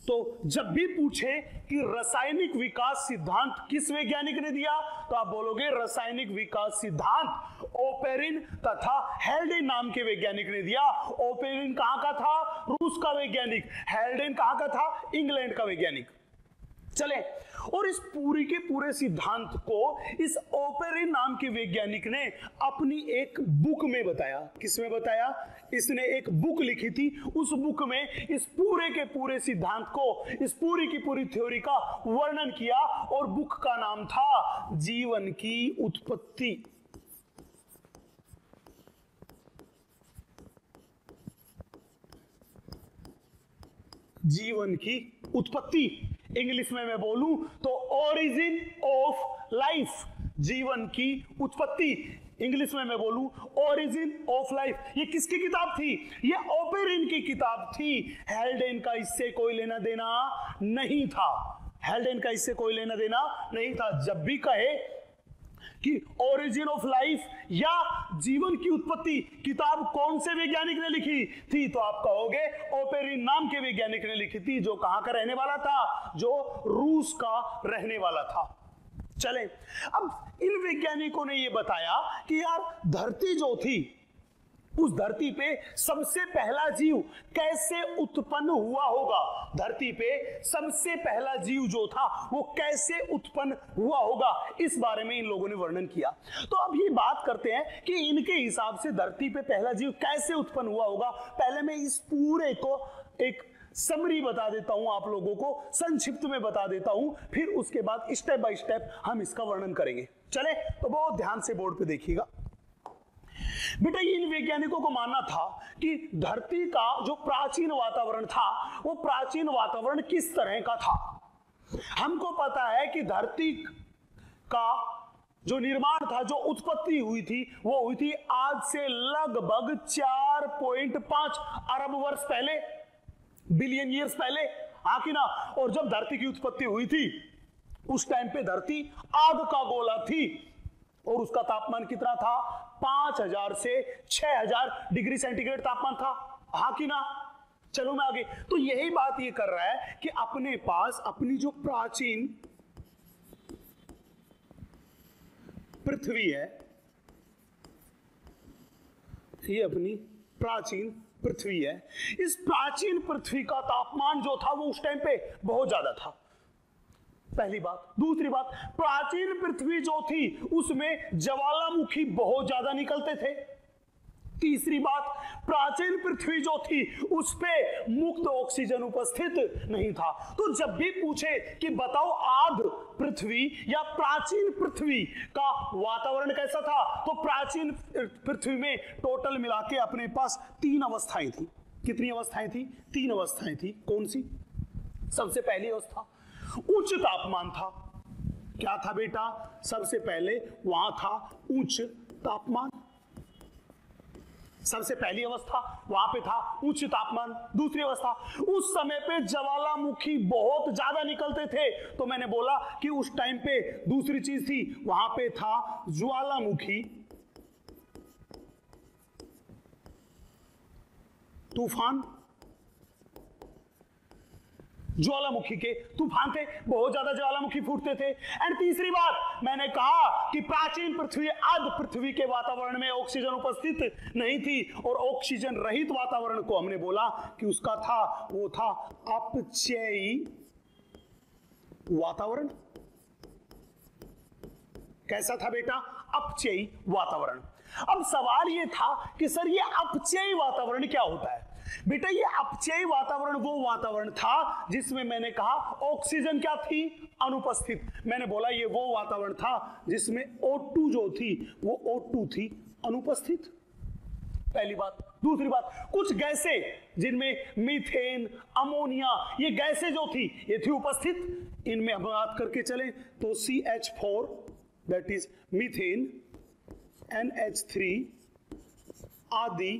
तो जब भी पूछे कि रासायनिक विकास सिद्धांत किस वैज्ञानिक ने दिया, तो आप बोलोगे रासायनिक विकास सिद्धांत ओपेरिन तथा हेल्डेन नाम के वैज्ञानिक ने दिया। ओपेरिन कहां का था? रूस का वैज्ञानिक। हेल्डेन कहां का था? इंग्लैंड का वैज्ञानिक। चले, और इस पूरी के पूरे सिद्धांत को इस ओपेरिन नाम के वैज्ञानिक ने अपनी एक बुक में बताया। किसमें बताया? इसने एक बुक लिखी थी। उस बुक में इस पूरे के पूरे सिद्धांत को, इस पूरी की पूरी थ्योरी का वर्णन किया, और बुक का नाम था जीवन की उत्पत्ति। जीवन की उत्पत्ति। इंग्लिश में मैं बोलूं तो ओरिजिन ऑफ लाइफ, जीवन की उत्पत्ति। इंग्लिश में मैं बोलूं ओरिजिन ऑफ लाइफ। ये किसकी किताब थी? ये ओपेरिन की किताब थी। हेल्डेन का इससे कोई लेना देना नहीं था। हेल्डेन का इससे कोई लेना देना नहीं था। जब भी कहे कि ओरिजिन ऑफ लाइफ या जीवन की उत्पत्ति किताब कौन से वैज्ञानिक ने लिखी थी, तो आप कहोगे ओपेरिन नाम के वैज्ञानिक ने लिखी थी, जो कहां का रहने वाला था? जो रूस का रहने वाला था। चलें, अब इन वैज्ञानिकों ने यह बताया कि यार धरती जो थी, उस धरती पे सबसे पहला जीव कैसे उत्पन्न हुआ होगा। धरती पे सबसे पहला जीव जो था वो कैसे उत्पन्न हुआ होगा, इस बारे में इन लोगों ने वर्णन किया। तो अब ये बात करते हैं कि इनके हिसाब से धरती पे पहला जीव कैसे उत्पन्न हुआ होगा। पहले मैं इस पूरे को एक समरी बता देता हूं, आप लोगों को संक्षिप्त में बता देता हूं, फिर उसके बाद स्टेप बाय स्टेप हम इसका वर्णन करेंगे। चले, तो बहुत ध्यान से बोर्ड पे देखिएगा बेटा। इन वैज्ञानिकों को मानना था कि धरती का जो प्राचीन वातावरण था, वो प्राचीन वातावरण किस तरह का था। हमको पता है कि धरती का जो निर्माण था, जो उत्पत्ति हुई थी, वो हुई थी आज से लगभग 4.5 अरब वर्ष पहले, बिलियन ईयर्स पहले, हाँ कि ना। और जब धरती की उत्पत्ति हुई थी उस टाइम पे धरती आग का गोला थी, और उसका तापमान कितना था? 5000 से 6000 डिग्री सेंटीग्रेड तापमान था, हाँ कि ना। चलो मैं आगे। तो यही बात ये कर रहा है कि अपने पास अपनी जो प्राचीन पृथ्वी है, ये अपनी प्राचीन पृथ्वी है। इस प्राचीन पृथ्वी का तापमान जो था वो उस टाइम पे बहुत ज्यादा था, पहली बात। दूसरी बात, प्राचीन पृथ्वी जो थी उसमें ज्वालामुखी बहुत ज्यादा निकलते थे। तीसरी बात, प्राचीन पृथ्वी जो थी उस पे मुक्त ऑक्सीजन उपस्थित नहीं था। तो जब भी पूछे कि बताओ आद्य पृथ्वी या प्राचीन पृथ्वी का वातावरण कैसा था, तो प्राचीन पृथ्वी में टोटल मिला के अपने पास 3 अवस्थाएं थी। कितनी अवस्थाएं थी? 3 अवस्थाएं थी। कौन सी? सबसे पहली अवस्था उच्च तापमान था। क्या था बेटा? सबसे पहले वहां था उच्च तापमान। सबसे पहली अवस्था वहां पे था उच्च तापमान। दूसरी अवस्था, उस समय पे ज्वालामुखी बहुत ज्यादा निकलते थे, तो मैंने बोला कि उस टाइम पे दूसरी चीज थी, वहां पे था ज्वालामुखी तूफान। ज्वालामुखी के तूफान थे, बहुत ज्यादा ज्वालामुखी फूटते थे। एंड तीसरी बात, मैंने कहा कि प्राचीन पृथ्वी आद्य पृथ्वी के वातावरण में ऑक्सीजन उपस्थित नहीं थी, और ऑक्सीजन रहित वातावरण को हमने बोला कि उसका था, वो था अपक्षयी वातावरण। कैसा था बेटा? अपक्षयी वातावरण। अब सवाल ये था कि सर ये अपक्षयी वातावरण क्या होता है? बेटा ये अपक्षयी वातावरण वो वातावरण था जिसमें मैंने कहा ऑक्सीजन क्या थी? अनुपस्थित। मैंने बोला ये वो वातावरण था जिसमें O2 जो थी वो O2 थी अनुपस्थित। पहली बात। दूसरी बात, कुछ गैसें जिनमें मीथेन, अमोनिया, ये गैसें जो थी ये थी उपस्थित। इनमें हम बात करके चले तो CH4 that is methane, NH3 आदि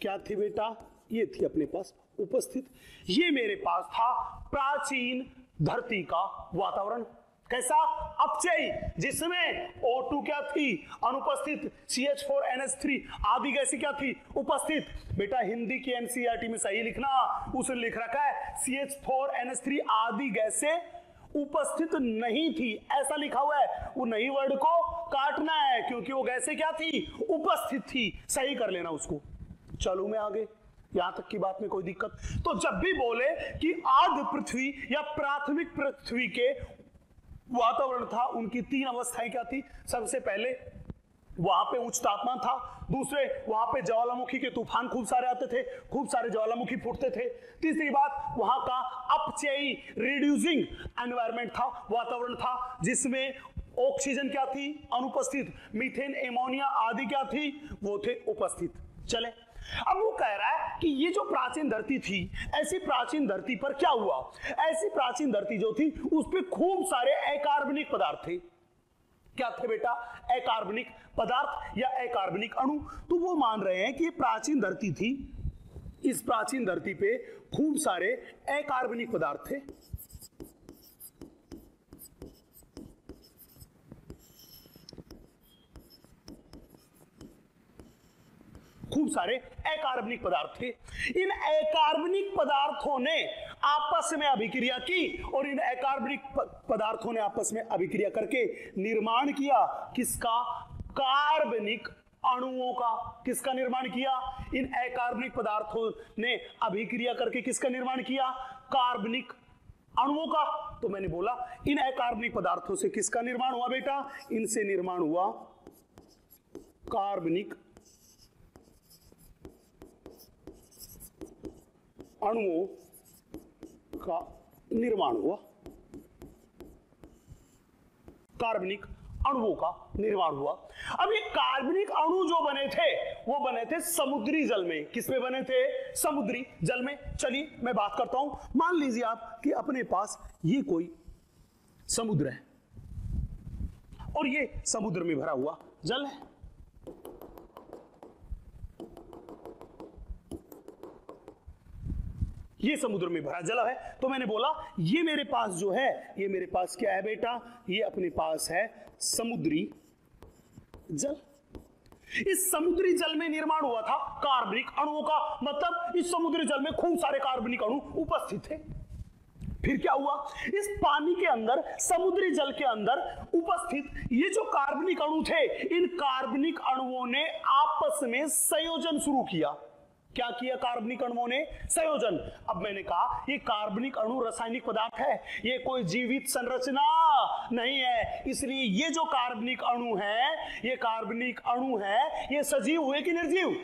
क्या थी बेटा? ये थी अपने पास उपस्थित। ये मेरे पास था प्राचीन धरती का वातावरण। कैसा? अपक्षयी, जिसमें O2 क्या थी? अनुपस्थित। CH4 NH3 आदि गैसें क्या थी? उपस्थित। बेटा हिंदी की NCERT में सही लिखना, उसने लिख रखा है CH4 NH3 आदि गैसें उपस्थित नहीं थी, ऐसा लिखा हुआ है। वो नहीं वर्ड को काटना है क्योंकि वो गैसें क्या थी? उपस्थित थी। सही कर लेना उसको। चलो मैं आगे, यहां तक की बात में कोई दिक्कत? तो जब भी बोले कि आद्य पृथ्वी या प्राथमिक पृथ्वी के वातावरण था, उनकी 3 अवस्थाएं क्या थी? सबसे पहले वहां पे उच्च तापमान था। दूसरे, वहां पे ज्वालामुखी के तूफान खूब सारे आते थे, खूब सारे ज्वालामुखी फूटते थे। तीसरी बात, वहां का अपक्षयी रिड्यूसिंग एनवायरनमेंट था, वातावरण था, जिसमें ऑक्सीजन क्या थी? अनुपस्थित। मीथेन, एमोनिया आदि क्या थी? वो थे उपस्थित। चले, अब वो कह रहा है कि ये जो प्राचीन धरती थी, ऐसी प्राचीन धरती पर क्या हुआ? ऐसी प्राचीन धरती जो थी उस पे खूब सारे अकार्बनिक पदार्थ थे। क्या थे बेटा? अकार्बनिक पदार्थ या अकार्बनिक अणु। तो वो मान रहे हैं कि ये प्राचीन धरती थी, इस प्राचीन धरती पे खूब सारे अकार्बनिक पदार्थ थे। खूब सारे अकार्बनिक पदार्थ थे। इन अकार्बनिक पदार्थों ने आपस में अभिक्रिया की, और इन अकार्बनिक पदार्थों ने आपस में अभिक्रिया करके निर्माण किया किसका? कार्बनिक अणुओं का। किसका निर्माण किया? इन अकार्बनिक पदार्थों ने अभिक्रिया करके किसका निर्माण किया? कार्बनिक अणुओं का। तो मैंने बोला इन अकार्बनिक पदार्थों से किसका निर्माण हुआ बेटा? इनसे निर्माण हुआ कार्बनिक अणुओं का निर्माण हुआ। कार्बनिक अणुओं का निर्माण हुआ। अब ये कार्बनिक अणु जो बने थे वो बने थे समुद्री जल में। किसमें बने थे? समुद्री जल में। चलिए मैं बात करता हूं। मान लीजिए आप कि अपने पास ये कोई समुद्र है और ये समुद्र में भरा हुआ जल है। ये समुद्र में भरा जल है। तो मैंने बोला ये मेरे पास जो है, ये मेरे पास क्या है बेटा? ये अपने पास है समुद्री जल। इस समुद्री जल में निर्माण हुआ था कार्बनिक अणुओं का। मतलब इस समुद्री जल में खूब सारे कार्बनिक अणु उपस्थित थे। फिर क्या हुआ, इस पानी के अंदर, समुद्री जल के अंदर उपस्थित ये जो कार्बनिक अणु थे, इन कार्बनिक अणुओं ने आपस में संयोजन शुरू किया। क्या किया कार्बनिक अणुओं ने? संयोजन। अब मैंने कहा ये कार्बनिक अणु रासायनिक पदार्थ है, ये कोई जीवित संरचना नहीं है, इसलिए ये जो कार्बनिक अणु है, ये कार्बनिक अणु है, ये सजीव हुए कि निर्जीव?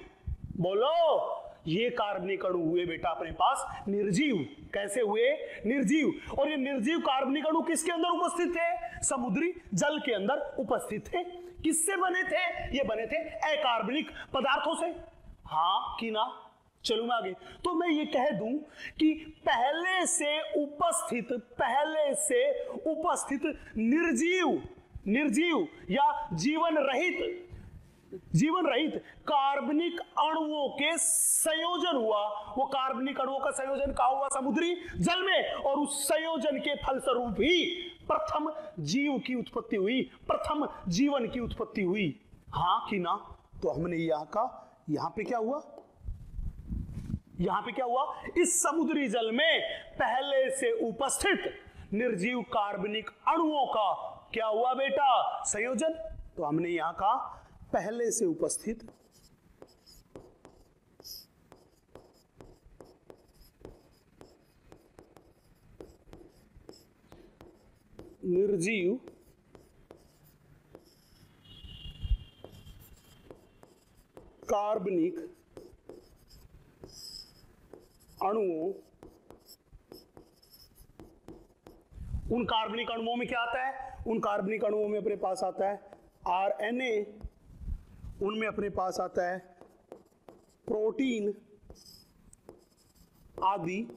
बोलो। ये कार्बनिक अणु हुए बेटा अपने पास निर्जीव। कैसे हुए? निर्जीव। और ये निर्जीव कार्बनिक अणु किसके अंदर उपस्थित थे? समुद्री जल के अंदर उपस्थित थे। किससे बने थे? ये बने थे अकार्बनिक पदार्थों से। हाँ कि ना? चलो मैं आगे। तो मैं ये कह दूं कि पहले से उपस्थित निर्जीव या जीवन रहित कार्बनिक अणुओं के संयोजन हुआ। वो कार्बनिक अणुओं का संयोजन कहाँ हुआ? समुद्री जल में। और उस संयोजन के फलस्वरूप ही प्रथम जीव की उत्पत्ति हुई, प्रथम जीवन की उत्पत्ति हुई। हाँ कि ना? तो हमने यहां पे क्या हुआ? इस समुद्री जल में पहले से उपस्थित निर्जीव कार्बनिक अणुओं का क्या हुआ बेटा? संयोजन। तो हमने यहां कहा पहले से उपस्थित निर्जीव कार्बनिक अणुओं, उन कार्बनिक अणुओं में क्या आता है? उन कार्बनिक अणुओं में अपने पास आता है आरएनए, उनमें अपने पास आता है प्रोटीन आदि।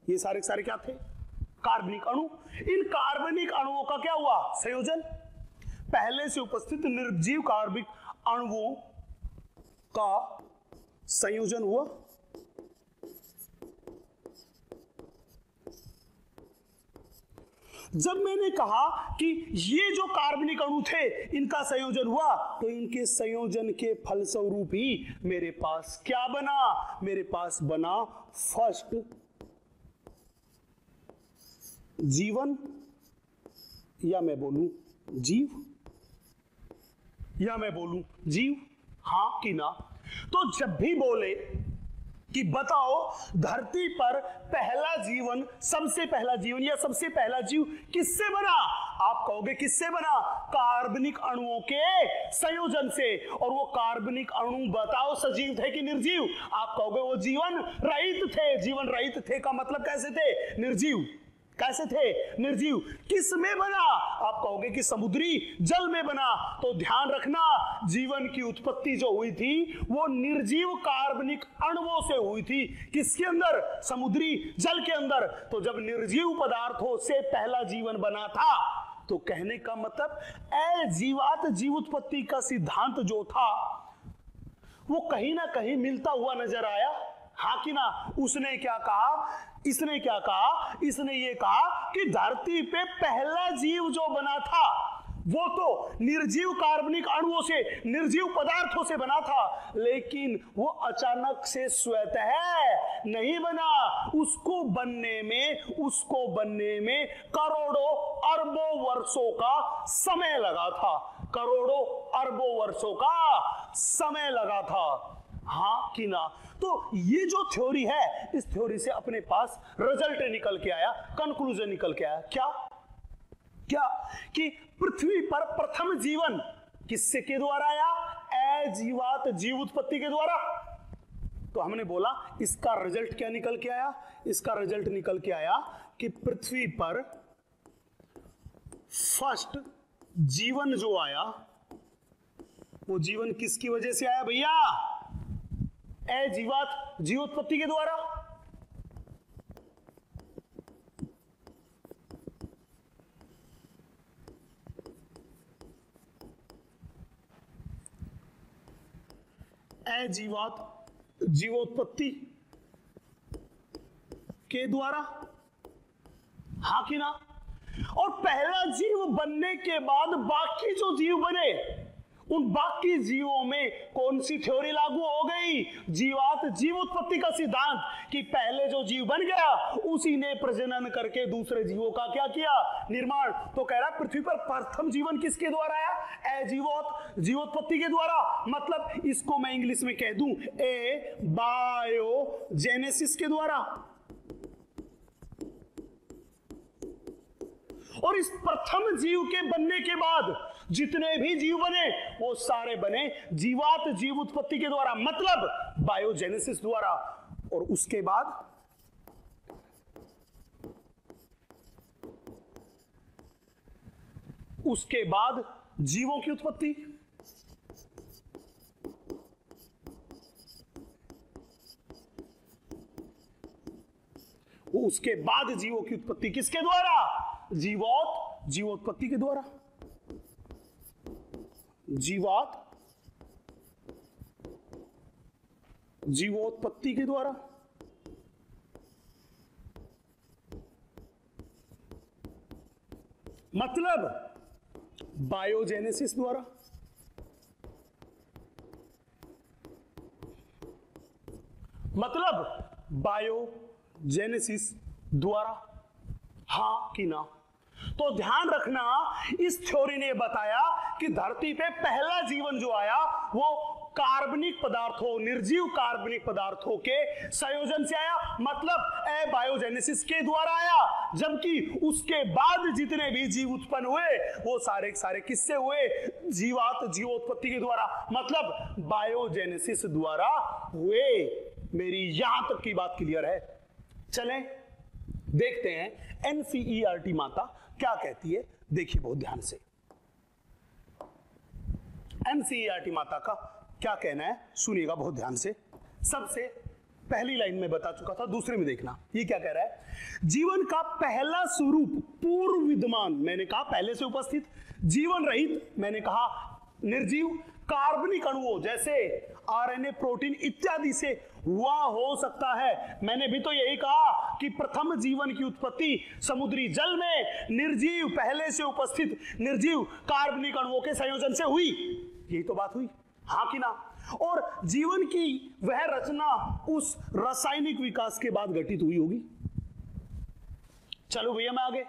ये सारे क्या थे? कार्बनिक अणु। इन कार्बनिक अणुओं का क्या हुआ? संयोजन। पहले से उपस्थित निर्जीव कार्बनिक अणुओं का संयोजन हुआ। जब मैंने कहा कि ये जो कार्बनिक अणु थे इनका संयोजन हुआ, तो इनके संयोजन के फलस्वरूप ही मेरे पास क्या बना? मेरे पास बना फर्स्ट जीवन, या मैं बोलूं जीव। हाँ कि ना? तो जब भी बोले कि बताओ धरती पर पहला जीवन, सबसे पहला जीवन या सबसे पहला जीव किससे बना? आप कहोगे किससे बना? कार्बनिक अणुओं के संयोजन से। और वो कार्बनिक अणु बताओ सजीव थे कि निर्जीव? आप कहोगे वो जीवन रहित थे। जीवन रहित थे का मतलब कैसे थे? निर्जीव। कैसे थे? निर्जीव। किस में बना? आप कहोगे कि समुद्री जल में बना। तो ध्यान रखना, जीवन की उत्पत्ति जो हुई थी वो निर्जीव कार्बनिक अणुओं से हुई थी। किसके अंदर? समुद्री जल के अंदर। तो जब निर्जीव पदार्थों से पहला जीवन बना था, तो कहने का मतलब अजीवात जीव उत्पत्ति का सिद्धांत जो था वो कहीं ना कहीं मिलता हुआ नजर आया। हाँ कि ना? उसने क्या कहा? इसने क्या कहा? इसने ये कहा कि धरती पे पहला जीव जो बना था वो तो निर्जीव कार्बनिक अणुओं से, निर्जीव पदार्थों से बना था, लेकिन वो अचानक से स्वतः नहीं बना। उसको बनने में करोड़ों अरबों वर्षों का समय लगा था। करोड़ों अरबों वर्षों का समय लगा था। हाँ कि ना? तो ये जो थ्योरी है, इस थ्योरी से अपने पास रिजल्ट निकल के आया, कंक्लूजन निकल के आया। क्या कि पृथ्वी पर प्रथम जीवन किससे के द्वारा आया? अजीवात जीव उत्पत्ति के द्वारा। तो हमने बोला इसका रिजल्ट क्या निकल के आया? इसका रिजल्ट निकल के आया कि पृथ्वी पर फर्स्ट जीवन जो आया वो जीवन किसकी वजह से आया भैया? अजीवात जीवोत्पत्ति के द्वारा। अजीवात जीवोत्पत्ति के द्वारा। हाँ कि ना? और पहला जीव बनने के बाद बाकी जो जीव बने उन बाकी जीवों में कौन सी थ्योरी लागू हो गई? जीवात जीव उत्पत्ति का सिद्धांत, कि पहले जो जीव बन गया उसी ने प्रजनन करके दूसरे जीवों का क्या किया? निर्माण। तो कह रहा है पृथ्वी पर प्रथम जीवन किसके द्वारा आया? जीवोत्पत्ति के द्वारा। मतलब इसको मैं इंग्लिश में कह दूं ए बायोजेनेसिस के द्वारा। और इस प्रथम जीव के बनने के बाद जितने भी जीव बने वो सारे बने जीवात जीव उत्पत्ति के द्वारा, मतलब बायोजेनेसिस द्वारा। और उसके बाद जीवों की उत्पत्ति। उसके बाद जीवों की उत्पत्ति किसके द्वारा? जीवोत्पत्ति के द्वारा। जीवोत्पत्ति के द्वारा। मतलब बायोजेनेसिस द्वारा। हाँ कि ना? तो ध्यान रखना, इस थ्योरी ने बताया कि धरती पे पहला जीवन जो आया वो कार्बनिक पदार्थों, निर्जीव कार्बनिक पदार्थों के संयोजन से आया, मतलब एबायोजेनेसिस के द्वारा आया। जबकि उसके बाद जितने भी जीव उत्पन्न हुए वो सारे सारे किससे हुए? जीवोत्पत्ति के द्वारा, मतलब बायोजेनेसिस द्वारा हुए। मेरी यहां तक की बात क्लियर है? चलें देखते हैं एनसीईआरटी माता क्या कहती है। देखिए बहुत ध्यान से, एनसीईआरटी माता का क्या कहना है, सुनिएगा बहुत ध्यान से। सबसे पहली लाइन में बता चुका था, दूसरे में देखना ये क्या कह रहा है। जीवन का पहला स्वरूप पूर्व विद्यमान, मैंने कहा पहले से उपस्थित, जीवन रहित, मैंने कहा निर्जीव कार्बनिक अणुओं जैसे आरएनए, प्रोटीन इत्यादि से हुआ हो सकता है। मैंने भी तो यही कहा कि प्रथम जीवन की उत्पत्ति समुद्री जल में निर्जीव, पहले से उपस्थित निर्जीव कार्बनिक अणुओं के संयोजन से हुई। यही तो बात हुई, हाँ कि ना? और जीवन की वह रचना उस रासायनिक विकास के बाद घटित हुई होगी। चलो भैया मैं आगे,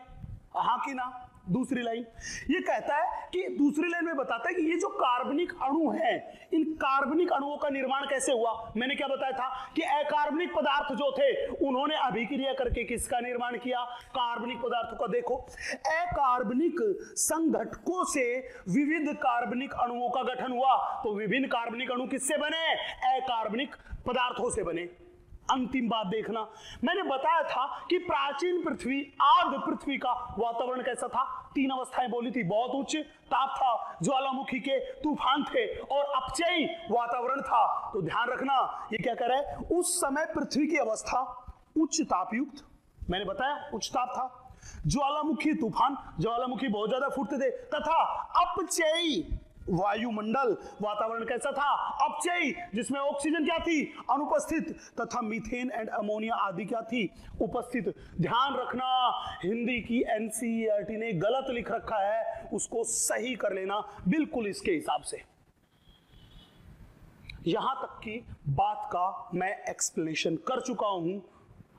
हाँ कि ना? दूसरी लाइन ये कहता है कि, दूसरी लाइन में बताता है कि ये जो कार्बनिक अणु हैं, इन कार्बनिक अणुओं का निर्माण कैसे हुआ। मैंने क्या बताया था कि अकार्बनिक पदार्थ जो थे उन्होंने अभिक्रिया करके किसका निर्माण किया? कार्बनिक पदार्थों का। देखो, अकार्बनिक संघटकों से विविध कार्बनिक अणुओं का गठन हुआ। तो विभिन्न कार्बनिक अणु किससे बने? अकार्बनिक पदार्थों से बने। अंतिम बात देखना, मैंने बताया था कि प्राचीन पृथ्वी, आद्य पृथ्वी का वातावरण कैसा था? 3 अवस्थाएं बोली थी। बहुत उच्च ताप था, ज्वालामुखी के तूफान थे, और अपचयी वातावरण था। तो ध्यान रखना, ये क्या कह रहा है? उस समय पृथ्वी की अवस्था उच्च तापयुक्त, मैंने बताया उच्च ताप था, ज्वालामुखी तूफान, ज्वालामुखी बहुत ज्यादा फूटते थे, तथा अपचयी वायुमंडल, वातावरण कैसा था? अपचयी, जिसमें ऑक्सीजन क्या थी? अनुपस्थित, तथा मीथेन एंड अमोनिया आदि क्या थी? उपस्थित। ध्यान रखना, हिंदी की एनसीईआरटी ने गलत लिख रखा है, उसको सही कर लेना बिल्कुल इसके हिसाब से। यहां तक की बात का मैं एक्सप्लेनेशन कर चुका हूं,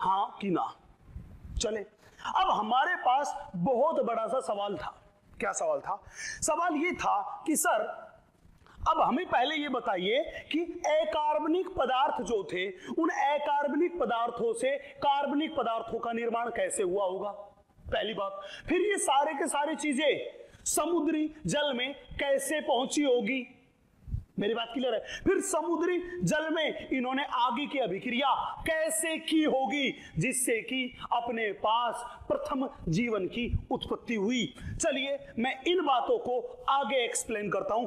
हाँ कि ना? चले, अब हमारे पास बहुत बड़ा सा सवाल था। क्या सवाल था? सवाल ये था कि सर अब हमें पहले ये बताइए कि अकार्बनिक पदार्थ जो थे, उन अकार्बनिक पदार्थों से कार्बनिक पदार्थों का निर्माण कैसे हुआ होगा? पहली बात। फिर ये सारे के सारी चीजें समुद्री जल में कैसे पहुंची होगी? मेरी बात क्लियर है? फिर समुद्री जल में इन्होंने आगे की अभिक्रिया कैसे की होगी जिससे कि अपने पास प्रथम जीवन की उत्पत्ति हुई? चलिए मैं इन बातों को आगे एक्सप्लेन करता हूं।